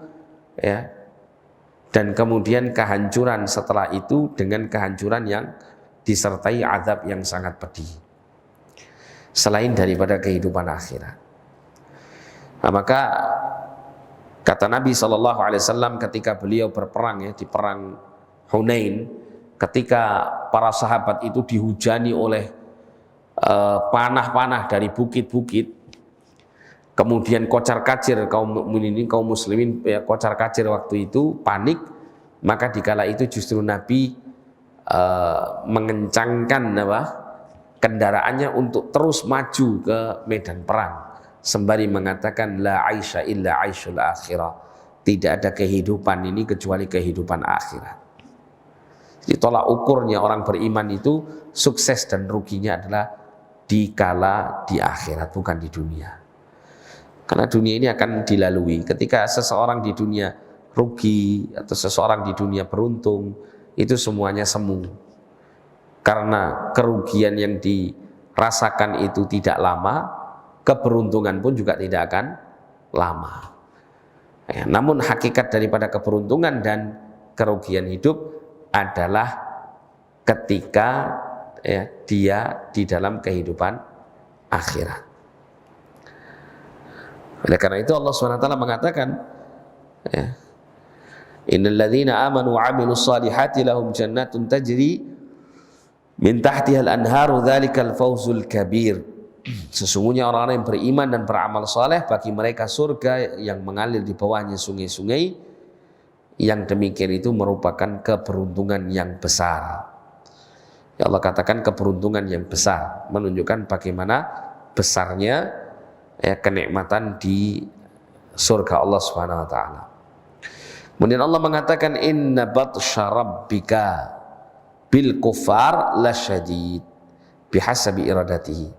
dan kemudian kehancuran setelah itu dengan kehancuran yang disertai azab yang sangat pedih selain daripada kehidupan akhirat. Nah, maka kata Nabi SAW ketika beliau berperang di perang Hunain, ketika para sahabat itu dihujani oleh panah-panah dari bukit-bukit, kemudian kocar-kacir kaum muslimin kocar-kacir waktu itu panik, maka dikala itu justru Nabi mengencangkan kendaraannya untuk terus maju ke medan perang sembari mengatakan la aisha illa aishul akhirah, tidak ada kehidupan ini kecuali kehidupan akhirat. Jadi tolak ukurnya orang beriman itu sukses dan ruginya adalah dikala di akhirat, bukan di dunia. Karena dunia ini akan dilalui. Ketika seseorang di dunia rugi atau seseorang di dunia beruntung, itu semuanya semu. Karena kerugian yang dirasakan itu tidak lama, keberuntungan pun juga tidak akan lama. Namun hakikat daripada keberuntungan dan kerugian hidup adalah ketika dia di dalam kehidupan akhirat. Oleh karena itu Allah SWT mengatakan, innal ladzina amanu wa 'amilus solihati lahum jannatun tajri min tahtihal anharu dzalikal fawzul kabir. Sesungguhnya orang-orang yang beriman dan beramal saleh bagi mereka surga yang mengalir di bawahnya sungai-sungai, yang demikian itu merupakan keberuntungan yang besar. Ya Allah katakan keberuntungan yang besar, menunjukkan bagaimana besarnya kenikmatan di surga Allah Subhanahu wa taala. Kemudian Allah mengatakan inna batsya rabbika bil kuffar lasyadid bihasabi iradatihi.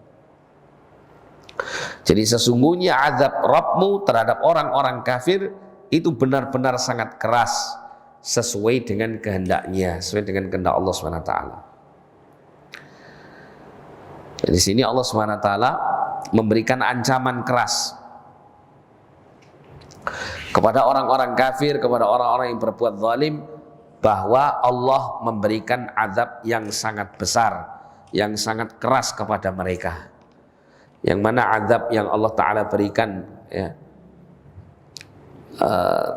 Jadi sesungguhnya azab Rabbmu terhadap orang-orang kafir itu benar-benar sangat keras sesuai dengan kehendaknya, sesuai dengan kehendak Allah Subhanahu wa taala. Di sini Allah Subhanahu wa taala memberikan ancaman keras kepada orang-orang kafir, kepada orang-orang yang berbuat zalim, bahwa Allah memberikan azab yang sangat besar, yang sangat keras kepada mereka. Yang mana azab yang Allah Ta'ala berikan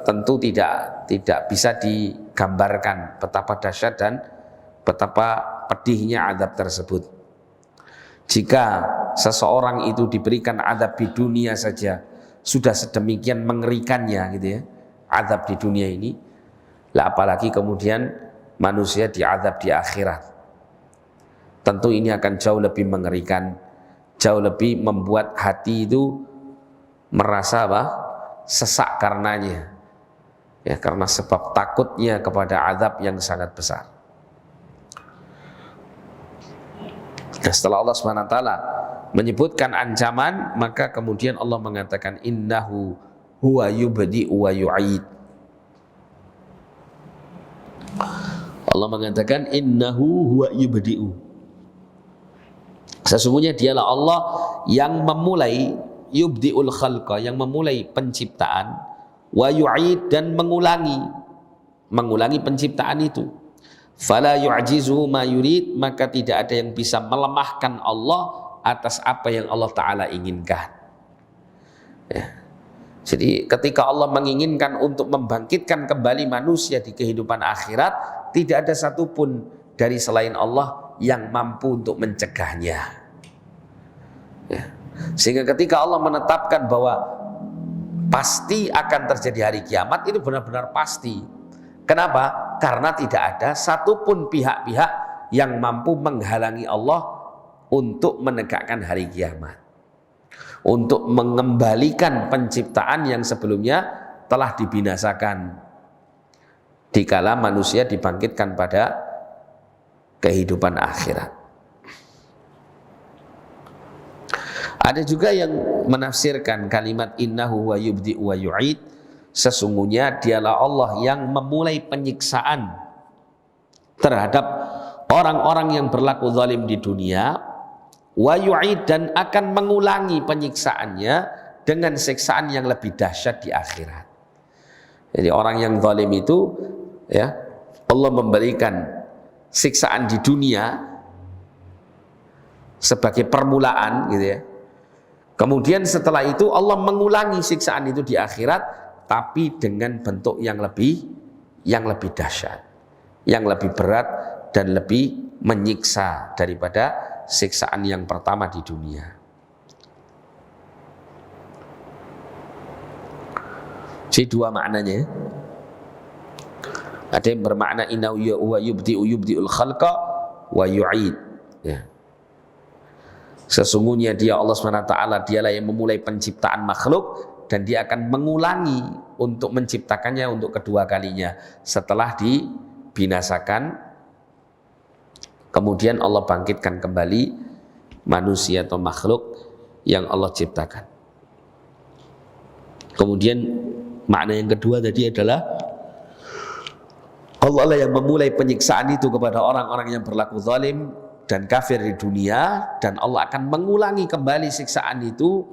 tentu tidak bisa digambarkan betapa dahsyat dan betapa pedihnya azab tersebut. Jika seseorang itu diberikan azab di dunia saja sudah sedemikian mengerikannya gitu ya, azab di dunia ini, lah apalagi kemudian manusia diazab di akhirat. Tentu ini akan jauh lebih mengerikan, jauh lebih membuat hati itu merasa sesak karenanya. Ya, karena sebab takutnya kepada azab yang sangat besar. Nah, setelah Allah SWT menyebutkan ancaman, maka kemudian Allah mengatakan innahu huwa yubdi'u wa yu'id. Allah mengatakan innahu huwa yubdi'u. Sesungguhnya dialah Allah yang memulai yubdi'ul khalqa, yang memulai penciptaan, wa yu'id, dan mengulangi penciptaan itu. Fala yu'jizuhu ma yurid, maka tidak ada yang bisa melemahkan Allah atas apa yang Allah Ta'ala inginkan. Ya. Jadi ketika Allah menginginkan untuk membangkitkan kembali manusia di kehidupan akhirat, tidak ada satupun dari selain Allah yang mampu untuk mencegahnya. Ya. Sehingga ketika Allah menetapkan bahwa pasti akan terjadi hari kiamat, itu benar-benar pasti. Kenapa? Karena tidak ada satupun pihak-pihak yang mampu menghalangi Allah untuk menegakkan hari kiamat, untuk mengembalikan penciptaan yang sebelumnya telah dibinasakan dikala manusia dibangkitkan pada kehidupan akhirat. Ada juga yang menafsirkan kalimat innahu wa yubdi'u wa yu'id, sesungguhnya dialah Allah yang memulai penyiksaan terhadap orang-orang yang berlaku zalim di dunia, wa yu'id, dan akan mengulangi penyiksaannya dengan siksaan yang lebih dahsyat di akhirat. Jadi orang yang zalim itu, ya, Allah memberikan siksaan di dunia sebagai permulaan, gitu ya. Kemudian setelah itu Allah mengulangi siksaan itu di akhirat, tapi dengan bentuk yang lebih dahsyat, yang lebih berat dan lebih menyiksa daripada siksaan yang pertama di dunia. Jadi dua maknanya. Ada yang bermakna innahu wa yubdi'ul khalqa wa yu'id. Ya. Sesungguhnya dia Allah SWT, dialah yang memulai penciptaan makhluk dan dia akan mengulangi untuk menciptakannya untuk kedua kalinya setelah dibinasakan. Kemudian Allah bangkitkan kembali manusia atau makhluk yang Allah ciptakan. Kemudian makna yang kedua tadi adalah Allah lah yang memulai penyiksaan itu kepada orang-orang yang berlaku zalim dan kafir di dunia, dan Allah akan mengulangi kembali siksaan itu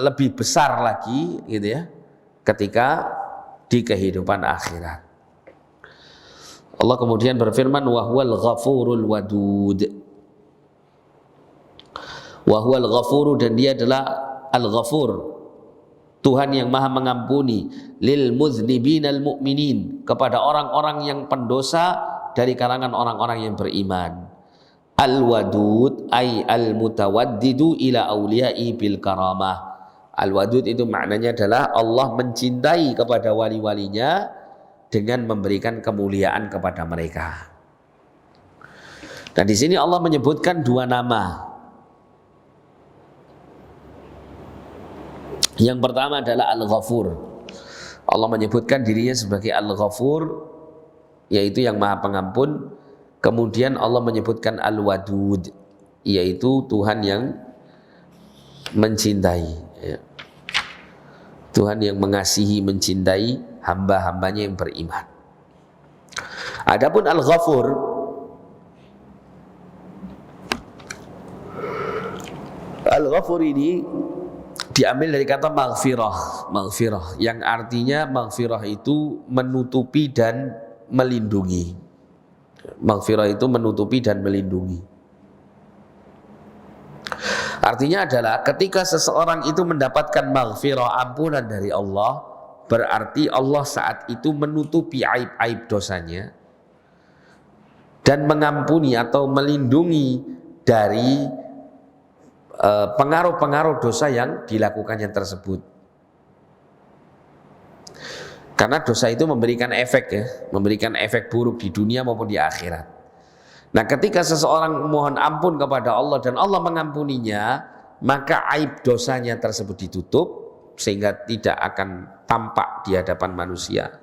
lebih besar lagi, gitu ya, ketika di kehidupan akhirat. Allah kemudian berfirman wa huwal ghafurul wadud. Wa huwal ghafuru, dan dia adalah al-ghafur, Tuhan yang maha mengampuni, lil muznibinal mu'minin, kepada orang-orang yang pendosa dari kalangan orang-orang yang beriman. Al-wadud ay al-mutawaddidu ila awliya'i bil karamah. Al-wadud itu maknanya adalah Allah mencintai kepada wali-walinya dengan memberikan kemuliaan kepada mereka. Dan di sini Allah menyebutkan dua nama. Yang pertama adalah Al-Ghafur. Allah menyebutkan dirinya sebagai Al-Ghafur, yaitu yang maha pengampun. Kemudian Allah menyebutkan Al-Wadud, yaitu Tuhan yang mencintai, ya. Tuhan yang mengasihi, mencintai hamba-hambanya yang beriman. Adapun Al-Ghafur, Al-Ghafur ini diambil dari kata maghfirah, yang artinya maghfirah itu menutupi dan melindungi. Maghfirah itu menutupi dan melindungi. Artinya adalah ketika seseorang itu mendapatkan maghfirah, ampunan dari Allah, berarti Allah saat itu menutupi aib-aib dosanya dan mengampuni atau melindungi dari pengaruh-pengaruh dosa yang dilakukannya tersebut. Karena dosa itu memberikan efek ya, memberikan efek buruk di dunia maupun di akhirat. Nah, ketika seseorang mohon ampun kepada Allah dan Allah mengampuninya, maka aib dosanya tersebut ditutup sehingga tidak akan tampak di hadapan manusia.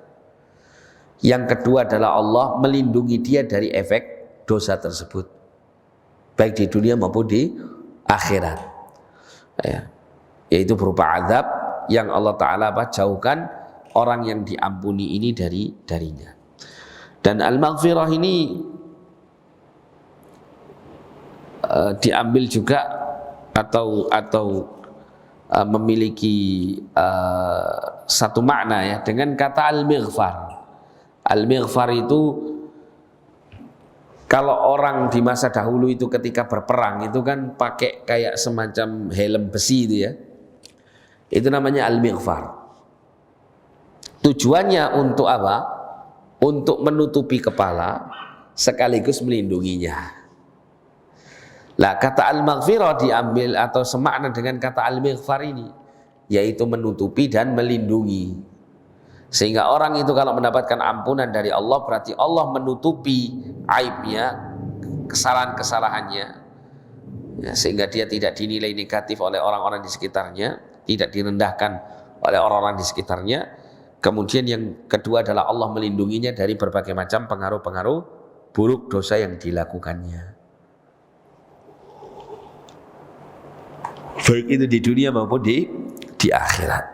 Yang kedua adalah Allah melindungi dia dari efek dosa tersebut, baik di dunia maupun di akhirat. Ya, yaitu berupa azab yang Allah Ta'ala jauhkan orang yang diampuni ini darinya. Dan al-maghfirah ini diambil juga atau memiliki satu makna ya dengan kata al-mighfar. Al-mighfar itu kalau orang di masa dahulu itu ketika berperang itu kan pakai kayak semacam helm besi itu ya. Itu namanya al-mighfar. Tujuannya untuk apa? Untuk menutupi kepala sekaligus melindunginya. Lah kata al-maghfirah diambil atau semakna dengan kata al-mighfar ini, yaitu menutupi dan melindungi. Sehingga orang itu kalau mendapatkan ampunan dari Allah berarti Allah menutupi aibnya, kesalahan-kesalahannya, ya, sehingga dia tidak dinilai negatif oleh orang-orang di sekitarnya, tidak direndahkan oleh orang-orang di sekitarnya. Kemudian yang kedua adalah Allah melindunginya dari berbagai macam pengaruh-pengaruh buruk dosa yang dilakukannya, baik itu di dunia maupun di akhirat.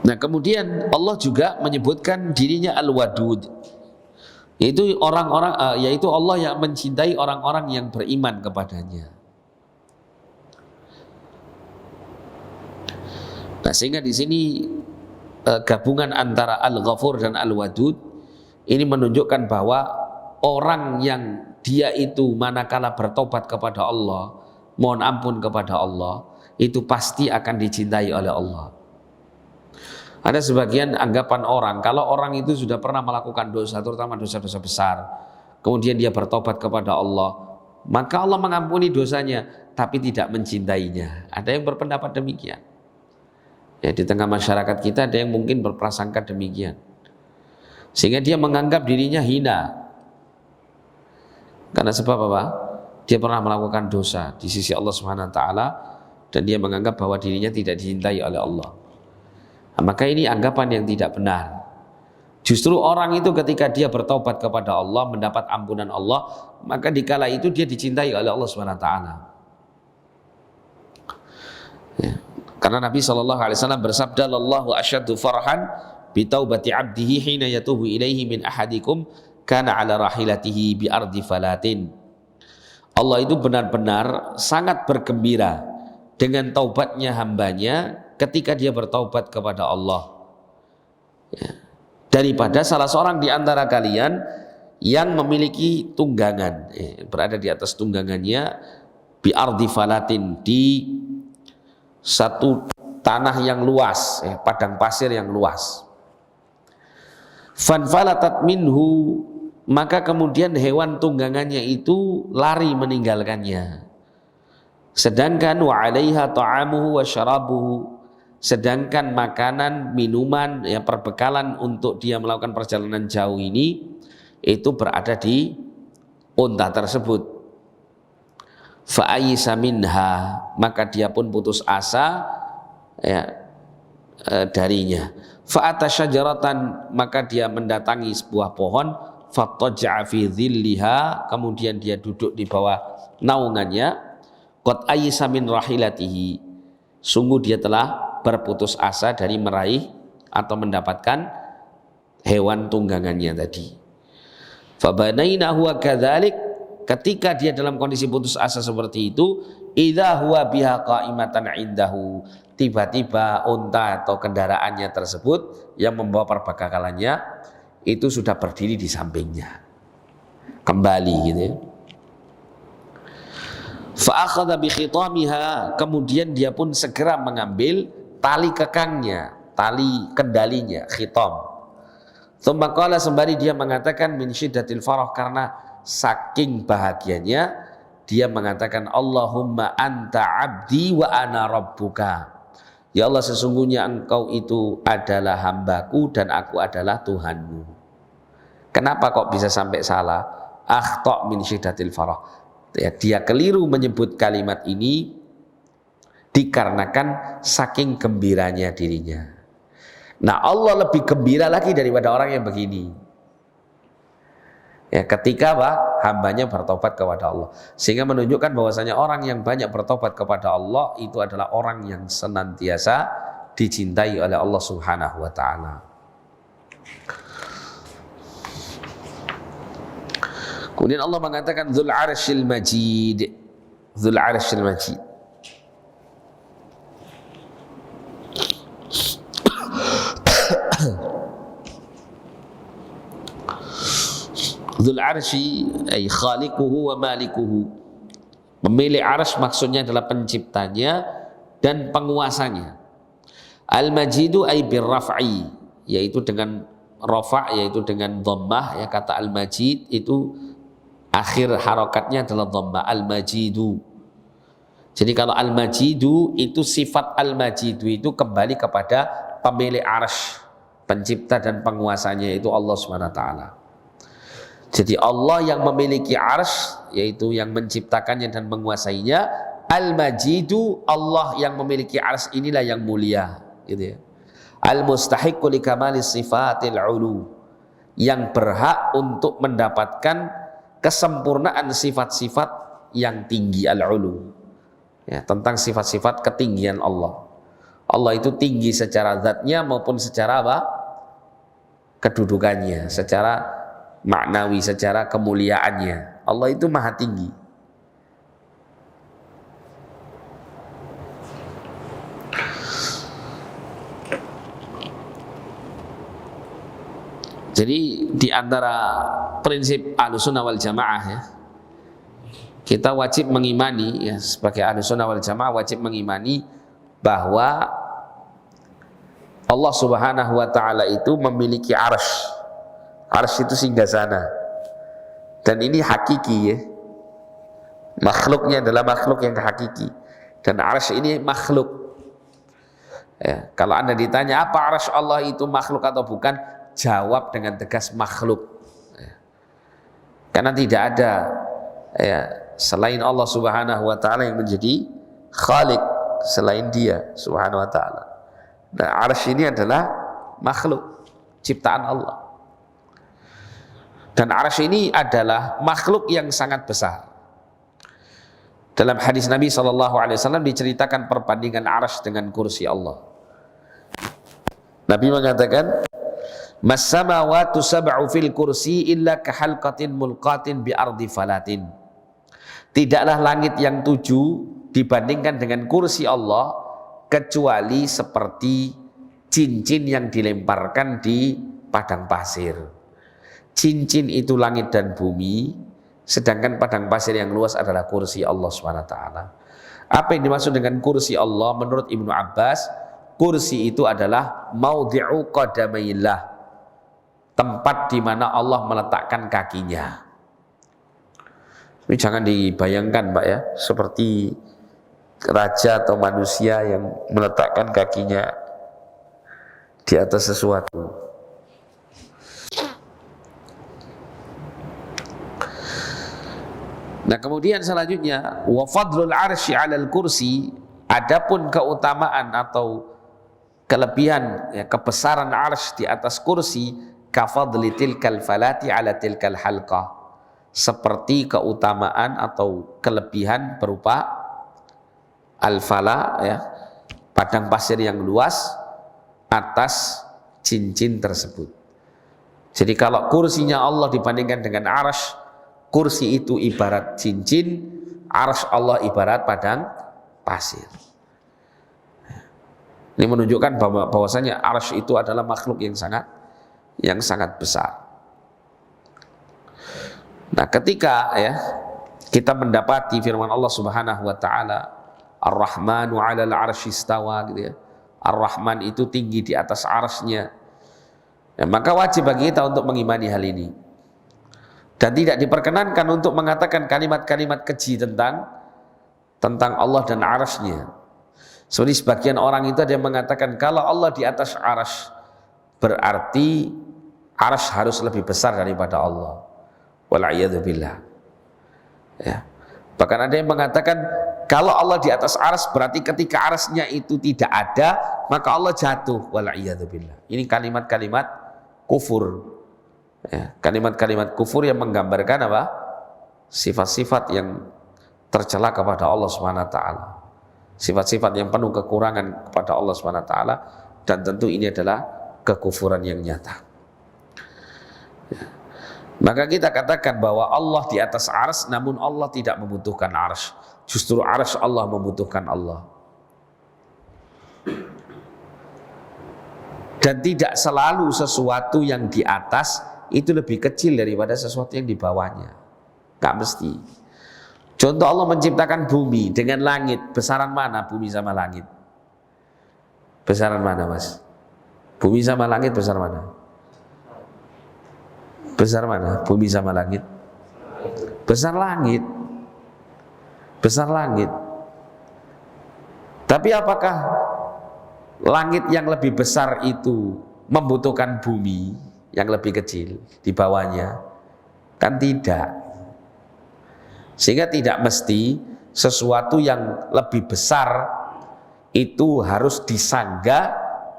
Nah, kemudian Allah juga menyebutkan dirinya Al-Wadud, yaitu yaitu Allah yang mencintai orang-orang yang beriman kepadanya. Nah, sehingga di sini gabungan antara Al-Ghafur dan Al-Wadud ini menunjukkan bahwa orang yang dia itu manakala bertobat kepada Allah, mohon ampun kepada Allah, itu pasti akan dicintai oleh Allah. Ada sebagian anggapan orang, kalau orang itu sudah pernah melakukan dosa, terutama dosa-dosa besar, kemudian dia bertobat kepada Allah, maka Allah mengampuni dosanya, tapi tidak mencintainya. Ada yang berpendapat demikian. Ya, di tengah masyarakat kita ada yang mungkin berprasangka demikian, sehingga dia menganggap dirinya hina. Karena sebab apa? Dia pernah melakukan dosa di sisi Allah Subhanahu wa taala dan dia menganggap bahwa dirinya tidak dicintai oleh Allah. Nah, maka ini anggapan yang tidak benar. Justru orang itu ketika dia bertaubat kepada Allah, mendapat ampunan Allah, maka dikala itu dia dicintai oleh Allah Subhanahu wa taala. Ya. Karena Nabi SAW bersabda, "Allahu asyaddu farhan bi taubati 'abdihi hina yatubu ilaihi min ahadikum kana 'ala rahilatihi bi ardi falatin." Allah itu benar-benar sangat bergembira dengan taubatnya hambanya ketika dia bertaubat kepada Allah, ya, daripada salah seorang di antara kalian yang memiliki tunggangan, berada di atas tunggangannya bi ardi falatin, di satu tanah yang luas, padang pasir yang luas. Fanfalatat minhu, maka kemudian hewan tunggangannya itu lari meninggalkannya. Sedangkan wa 'alaiha ta'amuhu wa syarabuhu, sedangkan makanan, minuman, ya perbekalan untuk dia melakukan perjalanan jauh ini itu berada di unta tersebut. Fa'ayisa minha, maka dia pun putus asa, ya, darinya. Fa'ata syajaratan, maka dia mendatangi sebuah pohon. Fattaja'a fi dhilliha, kemudian dia duduk di bawah naungannya. Qad ayisa min rahilatihi, sungguh dia telah berputus asa dari meraih atau mendapatkan hewan tunggangannya tadi. Fabanainahu kadzalik, ketika dia dalam kondisi putus asa seperti itu, idza huwa biha qa'imatan indahu, tiba-tiba unta atau kendaraannya tersebut yang membawa perbekalannya itu sudah berdiri di sampingnya, kembali gitu ya. Fa akhadha bi khitamiha, kemudian dia pun segera mengambil tali kekangnya, tali kendalinya, khitam. Tsumma qala, sembari dia mengatakan min syiddatil farah, karena saking bahagianya dia mengatakan Allahumma anta abdi wa ana rabbuka. Ya Allah, sesungguhnya engkau itu adalah hambaku dan aku adalah Tuhanmu. Kenapa kok bisa sampai salah? Akhta' min syiddatil farah. Ya, dia keliru menyebut kalimat ini dikarenakan saking gembiranya dirinya. Nah, Allah lebih gembira lagi daripada orang yang begini. Ya, ketika hambanya bertobat kepada Allah, sehingga menunjukkan bahwasanya orang yang banyak bertobat kepada Allah itu adalah orang yang senantiasa dicintai oleh Allah Subhanahu wa taala. Kemudian Allah mengatakan Dzul Arsyil Majid. Dzul Arsyil Majid. Dzul Arsy ay khaliquhu wa malikuhu. Pemilik arsy maksudnya adalah penciptanya dan penguasanya. Al-Majidu ay birraf'i, yaitu dengan rafa', yaitu dengan dhammah. Ya, kata Al-Majid itu akhir harakatnya adalah dhammah, Al-Majidu. Jadi kalau Al-Majidu itu sifat Al-Majidu itu kembali kepada pemilik arsy, pencipta dan penguasanya, itu Allah Subhanahu wa taala. Jadi Allah yang memiliki arsy, yaitu yang menciptakannya dan menguasainya. Al-Majidu, Allah yang memiliki arsy inilah yang mulia, gitu ya. Al-mustahiqqu li kamalis sifatil ulu, yang berhak untuk mendapatkan kesempurnaan sifat-sifat yang tinggi, al-ulu. Ya, tentang sifat-sifat ketinggian Allah. Allah itu tinggi secara zatnya maupun secara kedudukannya, secara maknawi, secara kemuliaannya. Allah itu maha tinggi. Jadi di antara prinsip Ahlussunnah wal Jamaah, ya, kita wajib mengimani, ya, sebagai Ahlussunnah wal Jamaah wajib mengimani bahwa Allah Subhanahu wa taala itu memiliki arsy. Arsy itu singgasana, dan ini hakiki, ya. Makhluknya adalah makhluk yang hakiki, dan arsy ini makhluk. Ya, kalau Anda ditanya apa arsy Allah itu makhluk atau bukan, jawab dengan tegas makhluk. Ya. Karena tidak ada, ya, selain Allah Subhanahu wa taala yang menjadi khalik selain Dia Subhanahu wa taala. Nah, arsy ini adalah makhluk ciptaan Allah. Dan arsy ini adalah makhluk yang sangat besar. Dalam hadis Nabi SAW diceritakan perbandingan arsy dengan kursi Allah. Nabi mengatakan, "Mas samawatu sab'u fil kursi illa kahalqatin mulqatin bi ardi falatin." Tidaklah langit yang 7 dibandingkan dengan kursi Allah kecuali seperti cincin yang dilemparkan di padang pasir. Cincin itu langit dan bumi, sedangkan padang pasir yang luas adalah kursi Allah SWT. Apa yang dimaksud dengan kursi Allah? Menurut Ibnu Abbas, kursi itu adalah maudhi'u qadamaillah, tempat di mana Allah meletakkan kakinya. Ini jangan dibayangkan, Pak, ya, seperti raja atau manusia yang meletakkan kakinya di atas sesuatu. Nah, kemudian selanjutnya wa fadlul arsy 'alal kursi, adapun keutamaan atau kelebihan, ya, kebesaran arsy di atas kursi, kafadli tilkal falati 'ala tilkal halqah, seperti keutamaan atau kelebihan berupa al-fala, ya, padang pasir yang luas atas cincin tersebut. Jadi kalau kursinya Allah dibandingkan dengan arsy, kursi itu ibarat cincin, arsy Allah ibarat padang pasir. Ini menunjukkan bahwasanya arsy itu adalah makhluk yang sangat besar. Nah, ketika, ya, kita mendapati firman Allah Subhanahu wa taala, Ar-Rahmanu 'alal 'arsy istawa, gitu ya. Ar-Rahman itu tinggi di atas arsy-Nya. Ya, maka wajib bagi kita untuk mengimani hal ini. Dan tidak diperkenankan untuk mengatakan kalimat-kalimat keji tentang Allah dan arasnya. Seperti sebagian orang itu ada yang mengatakan kalau Allah di atas aras, berarti aras harus lebih besar daripada Allah. Wal'iyadzubillah. Ya. Bahkan ada yang mengatakan kalau Allah di atas aras, berarti ketika arasnya itu tidak ada, maka Allah jatuh. Wal'iyadzubillah. Ini kalimat-kalimat kufur. Ya, kalimat-kalimat kufur yang menggambarkan apa? Sifat-sifat yang tercela kepada Allah Subhanahu wa taala. Sifat-sifat yang penuh kekurangan kepada Allah Subhanahu wa taala, dan tentu ini adalah kekufuran yang nyata. Ya. Maka kita katakan bahwa Allah di atas arsy, namun Allah tidak membutuhkan arsy. Justru arsy Allah membutuhkan Allah. Dan tidak selalu sesuatu yang di atas itu lebih kecil daripada sesuatu yang di bawahnya. Gak mesti. Contoh, Allah menciptakan bumi dengan langit. Besaran mana bumi sama langit? Besaran mana, Mas? Bumi sama langit besar mana? Besar mana? Bumi sama langit? Besar langit. Besar langit. Tapi apakah langit yang lebih besar itu membutuhkan bumi yang lebih kecil di bawahnya? Kan tidak. Sehingga tidak mesti sesuatu yang lebih besar itu harus disanggah,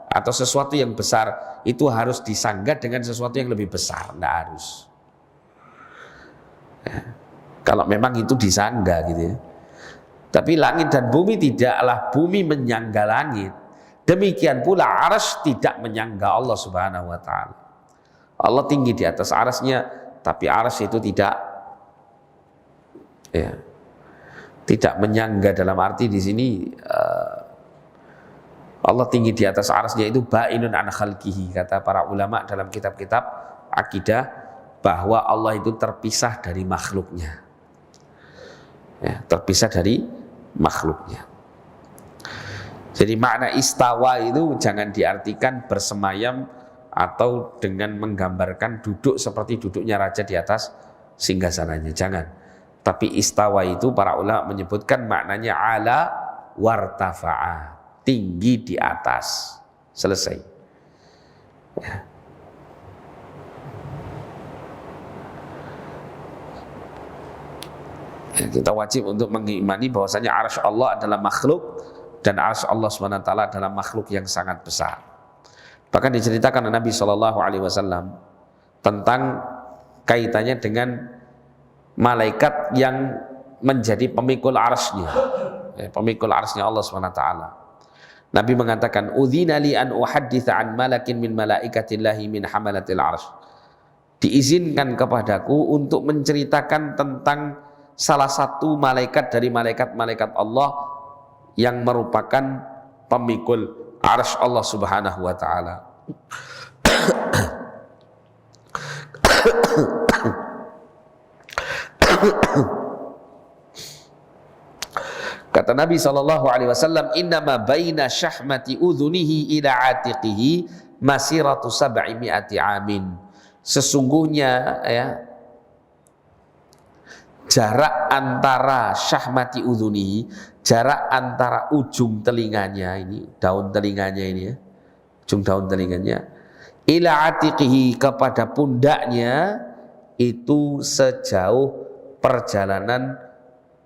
atau sesuatu yang besar itu harus disanggah dengan sesuatu yang lebih besar. Tidak harus. Ya. Kalau memang itu disanggah gitu ya. Tapi langit dan bumi tidaklah bumi menyangga langit. Demikian pula arsy tidak menyangga Allah Subhanahu wa taala. Allah tinggi di atas arsy-Nya, tapi arsy itu tidak menyangga, dalam arti di sini Allah tinggi di atas arsy-Nya itu ba'inun an khalqihi, kata para ulama dalam kitab-kitab akidah, bahwa Allah itu terpisah dari makhluknya. Ya, terpisah dari makhluknya. Jadi makna istawa itu jangan diartikan bersemayam atau dengan menggambarkan duduk seperti duduknya raja di atas singgasananya, jangan. Tapi istawa itu para ulama menyebutkan maknanya ala wartafa'a, tinggi di atas. Selesai. Ya. Ya, kita wajib untuk mengimani bahwasanya arsy Allah adalah makhluk, dan arsy Allah SWT adalah makhluk yang sangat besar. Bahkan diceritakan Nabi SAW tentang kaitannya dengan malaikat yang menjadi pemikul arsy-Nya, pemikul arsy-Nya Allah SWT. Nabi mengatakan, "Udzina li an uhadditsa an malakin min malaikatillahi min hamalatil arsy." Diizinkan kepadaku untuk menceritakan tentang salah satu malaikat dari malaikat-malaikat Allah yang merupakan pemikul arsy Allah Subhanahu wa taala. Kata Nabi SAW, innama baina syahmati udhunihi ila atiqihi masiratu 700 amin. Sesungguhnya ya, jarak antara syahmati udhunihi, jarak antara ujung telinganya ini, daun telinganya ini ya, ujung daun telinganya, ila atiqihi, kepada pundaknya, itu sejauh perjalanan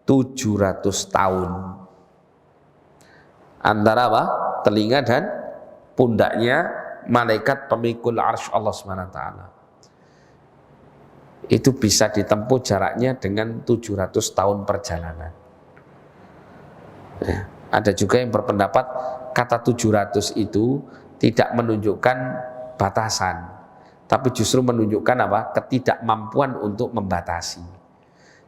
700 tahun. Antara apa? Telinga dan pundaknya malaikat pemikul arsy Allah SWT. Itu bisa ditempuh jaraknya dengan 700 tahun perjalanan. Ya, ada juga yang berpendapat kata 700 itu tidak menunjukkan batasan, tapi justru menunjukkan apa? Ketidakmampuan untuk membatasi.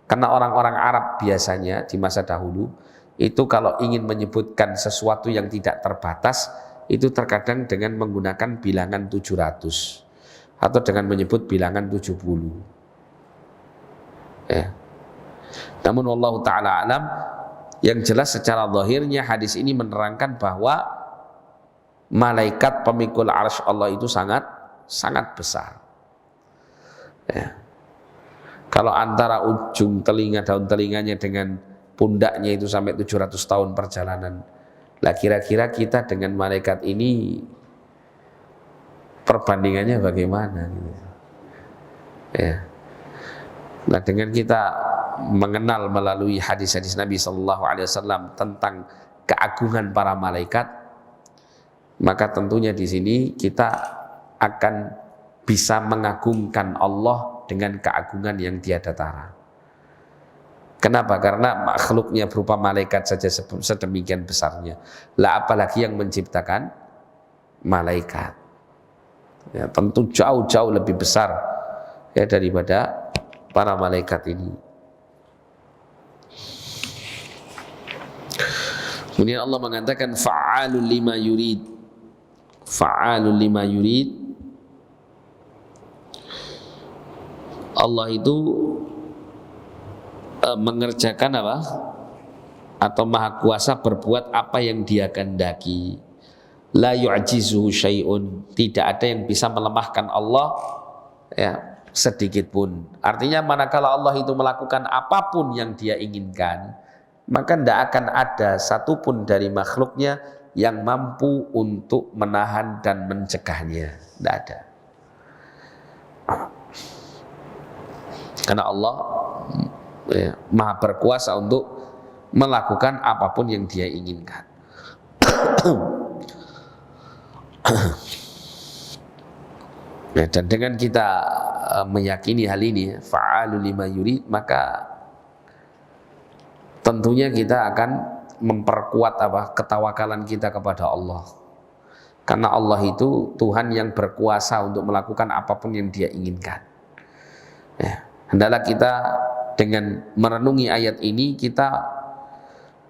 Karena orang-orang Arab biasanya di masa dahulu itu kalau ingin menyebutkan sesuatu yang tidak terbatas, itu terkadang dengan menggunakan bilangan 700 atau dengan menyebut bilangan 70. Ya. Namun wallahu ta'ala alam, yang jelas secara zahirnya hadis ini menerangkan bahwa malaikat pemikul arsy Allah itu sangat besar. Ya. Kalau antara ujung telinga, daun telinganya dengan pundaknya itu sampai 700 tahun perjalanan. Lah kira-kira kita dengan malaikat ini perbandingannya bagaimana? Ya. Nah, dengan kita mengenal melalui hadis-hadis Nabi Sallallahu Alaihi Wasallam tentang keagungan para malaikat, maka tentunya di sini kita akan bisa mengagungkan Allah dengan keagungan yang tiada tara. Kenapa? Karena makhluknya berupa malaikat saja sedemikian besarnya. Lah apalagi yang menciptakan malaikat. Ya, tentu jauh-jauh lebih besar ya daripada para malaikat ini. Kemudian Allah mengatakan fa'alul lima yurid. Fa'alul lima yurid. Allah itu mengerjakan apa? Atau maha kuasa berbuat apa yang Dia kehendaki. La yu'jizuhu syai'un. Tidak ada yang bisa melemahkan Allah ya sedikit pun. Artinya manakala Allah itu melakukan apapun yang Dia inginkan, maka tidak akan ada satupun dari makhluknya yang mampu untuk menahan dan mencegahnya. Tidak ada. Karena Allah ya, maha berkuasa untuk melakukan apapun yang Dia inginkan. Nah, dan dengan kita meyakini hal ini, fa'alul lima yurid, maka tentunya kita akan memperkuat ketawakalan kita kepada Allah. Karena Allah itu Tuhan yang berkuasa untuk melakukan apapun yang Dia inginkan. Ya, hendaklah kita dengan merenungi ayat ini kita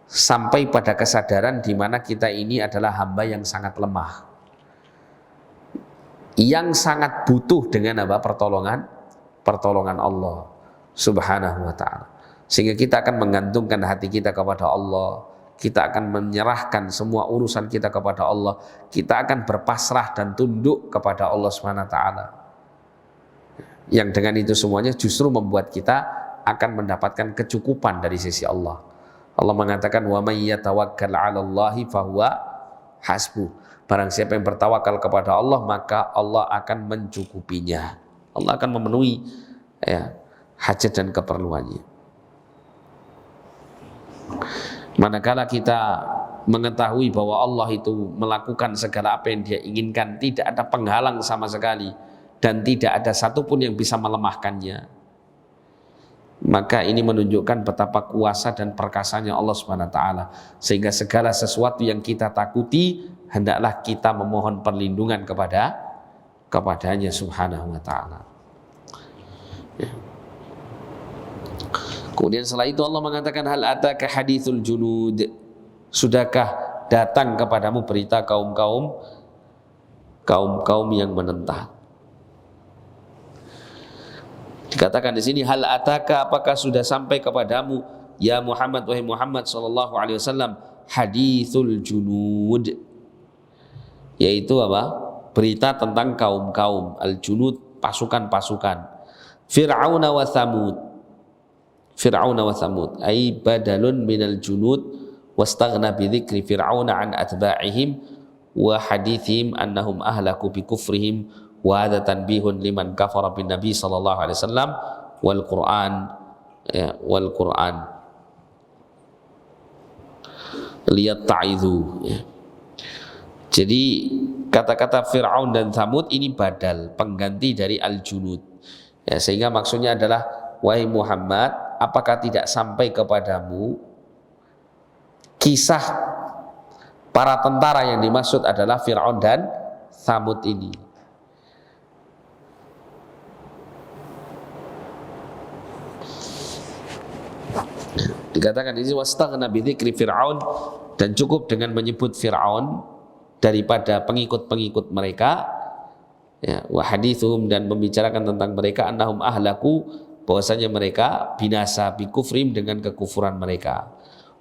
sampai pada kesadaran di mana kita ini adalah hamba yang sangat lemah, yang sangat butuh dengan pertolongan Allah Subhanahu wa ta'ala. Sehingga kita akan menggantungkan hati kita kepada Allah, kita akan menyerahkan semua urusan kita kepada Allah, kita akan berpasrah dan tunduk kepada Allah Subhanahu wa ta'ala. Yang dengan itu semuanya justru membuat kita akan mendapatkan kecukupan dari sisi Allah. Allah mengatakan wa may yatawakkal 'alallahi fahuwa hasbuh. Barang siapa yang bertawakal kepada Allah, maka Allah akan mencukupinya. Allah akan memenuhi ya, hajat dan keperluannya. Manakala kita mengetahui bahwa Allah itu melakukan segala apa yang Dia inginkan, tidak ada penghalang sama sekali, dan tidak ada satupun yang bisa melemahkannya, maka ini menunjukkan betapa kuasa dan perkasanya Allah Subhanahu wa ta'ala. Sehingga segala sesuatu yang kita takuti, hendaklah kita memohon perlindungan kepadanya Subhanahu wa ta'ala. Ya. Kemudian setelah itu Allah mengatakan hal ataka hadithul junud. Sudahkah datang kepadamu berita kaum-kaum yang menentang? Dikatakan di sini hal ataka, apakah sudah sampai kepadamu ya Muhammad, wahai Muhammad sallallahu alaihi wasallam, hadithul junud, yaitu apa? Berita tentang kaum-kaum al-junud, pasukan-pasukan. Fir'auna wa Thamud ay badalun minal junud wastaghna bi dzikri fir'auna an atba'ihim wa hadithihim annahum ahlaku bi kufrihim wa hadha tanbihun liman kafara bin nabi sallallahu alaihi wasallam wal Qur'an lihat ta'idhu ya. Jadi kata-kata Fir'aun dan Thamud ini badal, pengganti dari al-junud ya, sehingga maksudnya adalah wahai Muhammad, apakah tidak sampai kepadamu kisah para tentara yang dimaksud adalah Fir'aun dan Thamud ini? Dikatakan di sini wastaghna bi dzikri Fir'aun, dan cukup dengan menyebut Fir'aun daripada pengikut-pengikut mereka ya, wa hadithuhum, dan membicarakan tentang mereka annahum ahlaku, bahwasanya mereka binasa bi kufrim, dengan kekufuran mereka.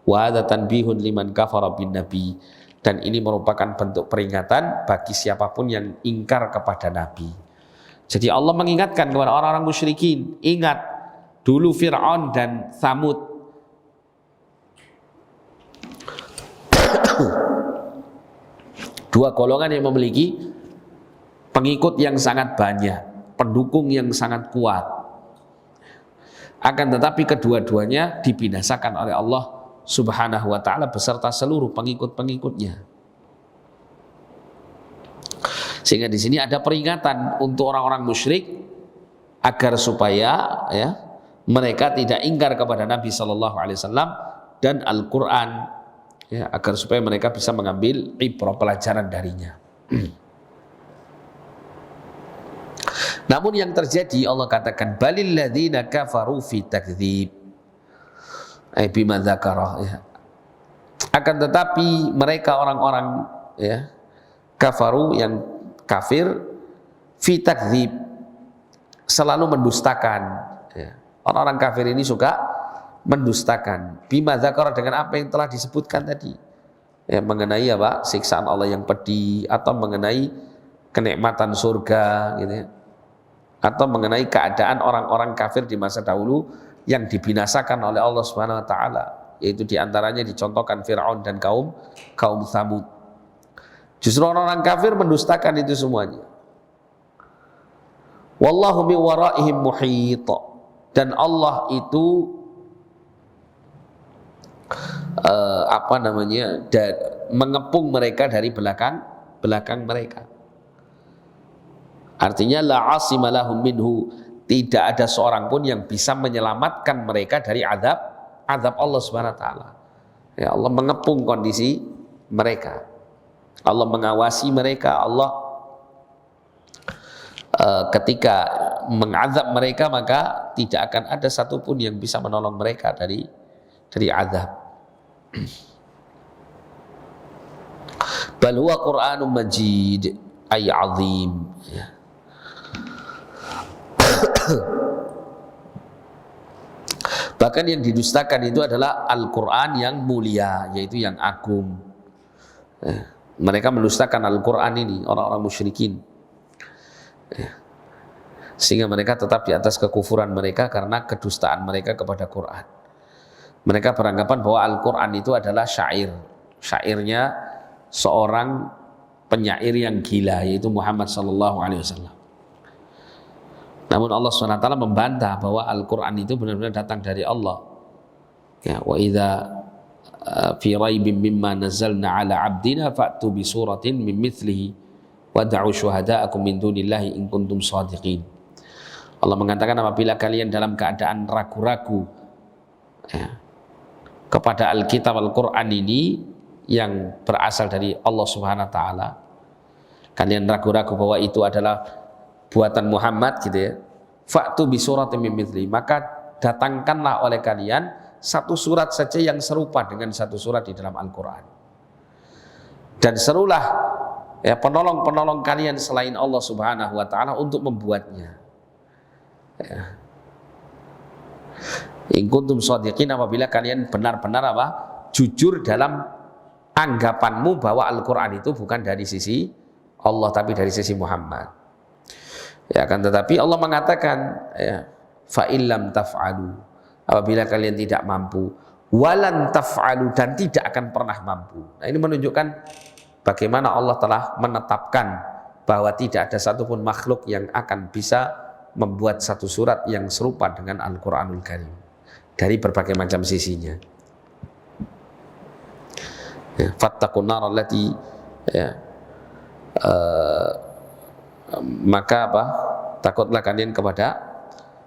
Wa hadza tanbihun liman kafara bin nabi, dan ini merupakan bentuk peringatan bagi siapapun yang ingkar kepada nabi. Jadi Allah mengingatkan kepada orang-orang musyrikin, ingat dulu Fir'aun dan Tsamud. Dua golongan yang memiliki pengikut yang sangat banyak, pendukung yang sangat kuat. Akan tetapi kedua-duanya dibinasakan oleh Allah Subhanahu wa ta'ala beserta seluruh pengikut-pengikutnya. Sehingga di sini ada peringatan untuk orang-orang musyrik agar supaya mereka tidak ingkar kepada Nabi Sallallahu Alaihi Wasallam dan Al-Quran, agar supaya mereka bisa mengambil ibrah pelajaran darinya. Namun yang terjadi, Allah katakan balil ladzina kafaru fi takdzib ay bima dzakara. Akan tetapi mereka orang-orang kafaru yang kafir fi takdzib selalu mendustakan. Orang-orang kafir ini suka mendustakan bima dzakara dengan apa yang telah disebutkan tadi, mengenai apa, siksaan Allah yang pedih, atau mengenai kenikmatan surga gitu, atau mengenai keadaan orang-orang kafir di masa dahulu yang dibinasakan oleh Allah Subhanahu wa taala, yaitu diantaranya dicontohkan Fir'aun dan kaum Tsamud. Justru orang-orang kafir mendustakan itu semuanya. Wallahu min waraihim muhit, dan Allah itu mengepung mereka dari belakang mereka. Artinya la asima lahum minhu, tidak ada seorang pun yang bisa menyelamatkan mereka dari azab Allah Subhanahu wa taala. Allah mengepung kondisi mereka. Allah mengawasi mereka. Allah ketika mengazab mereka, maka tidak akan ada satupun yang bisa menolong mereka dari azab. Bal huwa Qur'anun Majid ay azim. Bahkan yang didustakan itu adalah Al-Quran yang mulia, yaitu yang agung. Mereka mendustakan Al-Quran ini, orang-orang musyrikin, sehingga mereka tetap di atas kekufuran mereka karena kedustaan mereka kepada Quran. Mereka beranggapan bahwa Al-Quran itu adalah syairnya seorang penyair yang gila, yaitu Muhammad SAW. Namun Allah SWT membantah bahwa Al-Quran itu benar-benar datang dari Allah. Wa idza fi raibin mimma nazzalna ala abdina fa'tu bi suratin min mithlihi wad'u syuhada'akum min dunillahi in kuntum shadiqin. Allah mengatakan apabila kalian dalam keadaan ragu-ragu kepada Alkitab Al-Quran ini yang berasal dari Allah Subhanahu wa taala, kalian ragu-ragu bahwa itu adalah buatan Muhammad gitu ya, fa'tu bi suratin min mithli, maka datangkanlah oleh kalian satu surat saja yang serupa dengan satu surat di dalam Al-Quran, dan serulah penolong-penolong kalian selain Allah Subhanahu wa taala untuk membuatnya. In kuntum shadiqin, apabila kalian benar-benar jujur dalam anggapanmu bahwa Al-Quran itu bukan dari sisi Allah tapi dari sisi Muhammad. Akan tetapi Allah mengatakan fa illam taf'alu, apabila kalian tidak mampu, walan taf'alu, dan tidak akan pernah mampu. Nah, ini menunjukkan bagaimana Allah telah menetapkan bahwa tidak ada satupun makhluk yang akan bisa membuat satu surat yang serupa dengan Al-Quranul Karim dari berbagai macam sisinya. Fattaqun nar allati, maka takutlah kalian kepada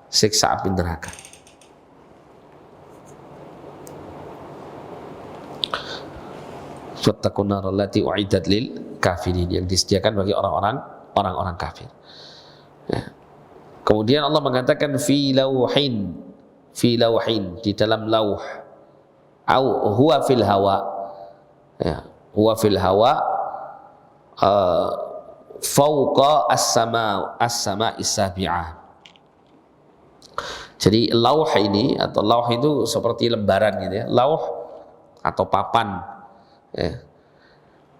siksa api neraka. Fattaqun nar allati u'iddat lil kafirin, yang disediakan bagi orang-orang kafir. Kemudian Allah mengatakan fi lauhin, di dalam lauh, au huwa fil hawa, huwa fil hawa, fauqa as-sama is-sabi'ah. Jadi lauh ini, atau lauh itu seperti lembaran gitu ya, lauh atau papan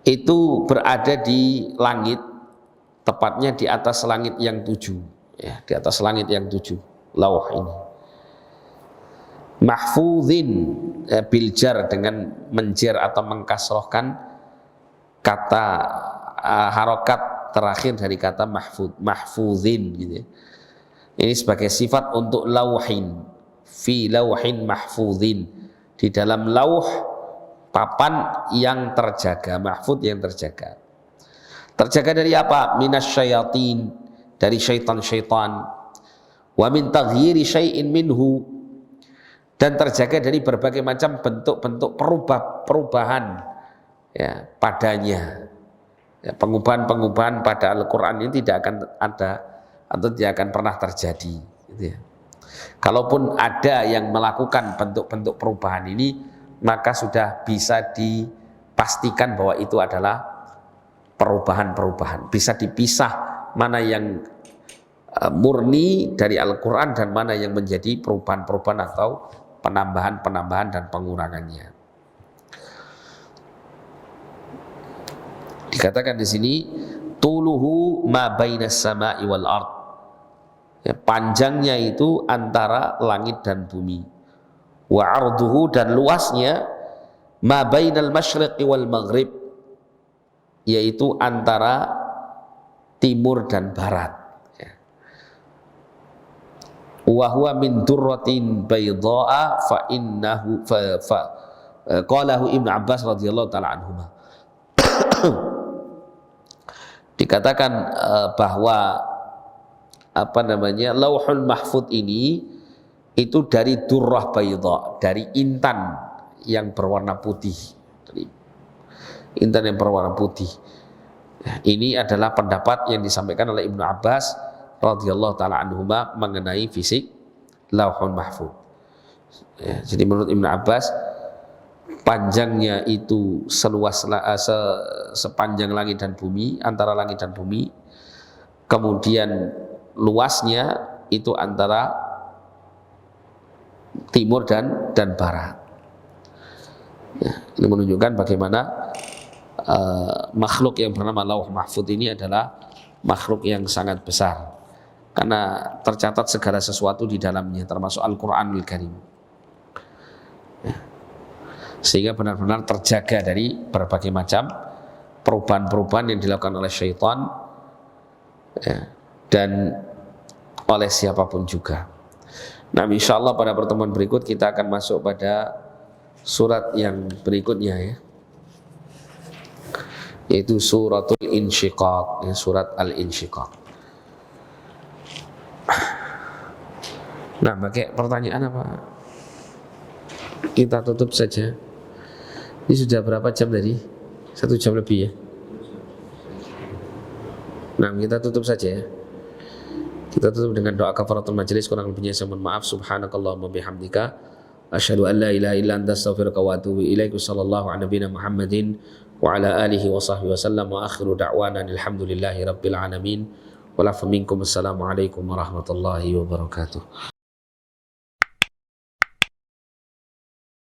itu berada di langit, tepatnya di atas langit yang 7, di atas langit yang 7, lauh ini. Mahfuzin biljar dengan menjer atau mengkasrohkan kata harokat terakhir dari kata mahfuzin gitu ya. Ini sebagai sifat untuk lauhin, fi lauhin mahfuzin, di dalam lauh papan yang terjaga, mahfuz yang terjaga. Terjaga dari apa? Minasyayatin, dari syaitan-syaitan. Wa min taghyiri syai'in minhu, dan terjaga dari berbagai macam bentuk-bentuk perubahan ya padanya. Ya, pengubahan-pengubahan pada Al-Quran ini tidak akan ada atau tidak akan pernah terjadi gitu ya. Kalaupun ada yang melakukan bentuk-bentuk perubahan ini, maka sudah bisa dipastikan bahwa itu adalah perubahan-perubahan. Bisa dipisah mana yang murni dari Al-Quran dan mana yang menjadi perubahan-perubahan atau penambahan-penambahan dan pengurangannya. Dikatakan di sini tuluhu ma bainas sama'i wal ard. Ya, panjangnya itu antara langit dan bumi. Wa arduhu, dan luasnya ma bainal masyriqi wal maghrib, yaitu antara timur dan barat. Wa huwa min durratin bayda'a fa innahu qalahu Ibnu Abbas radhiyallahu taala anhuma. Dikatakan bahwa Lauhul Mahfuz ini itu dari durrah bayda, dari intan yang berwarna putih, dari intan yang berwarna putih. Ini adalah pendapat yang disampaikan oleh Ibnu Abbas radhiyallahu taala anhuma mengenai fisik Lauhul Mahfuz. Ya, jadi menurut Ibnu Abbas panjangnya itu sepanjang langit dan bumi, antara langit dan bumi. Kemudian luasnya itu antara timur dan barat. Ya, ini menunjukkan bagaimana makhluk yang bernama Lauh Mahfuz ini adalah makhluk yang sangat besar, karena tercatat segala sesuatu di dalamnya, termasuk Al-Quranul Karim. Ya. Sehingga benar-benar terjaga dari berbagai macam perubahan-perubahan yang dilakukan oleh syaitan, ya, dan oleh siapapun juga. Nah, insya Allah pada pertemuan berikut kita akan masuk pada surat yang berikutnya, ya, yaitu suratul Insyiqaq, ya, surat Al-Insyiqaq. Nah, pakai pertanyaan apa? Kita tutup saja. Ini sudah berapa jam tadi? 1 jam lebih, ya. Nah, kita tutup saja, ya. Kita tutup dengan doa kafaratul majelis. Kurang lebihnya saya mohon maaf. Subhanakallahumma bihamdika asyhadu an la ilaha illa anta astaghfiruka wa atubu ilaik. Sallallahu ala nabiyina Muhammadin wa ala alihi wa sahbihi wasallam. Wa akhiru da'wana alhamdulillahi rabbil alamin. Wa lafa minkum. Assalamualaikum warahmatullahi wabarakatuh.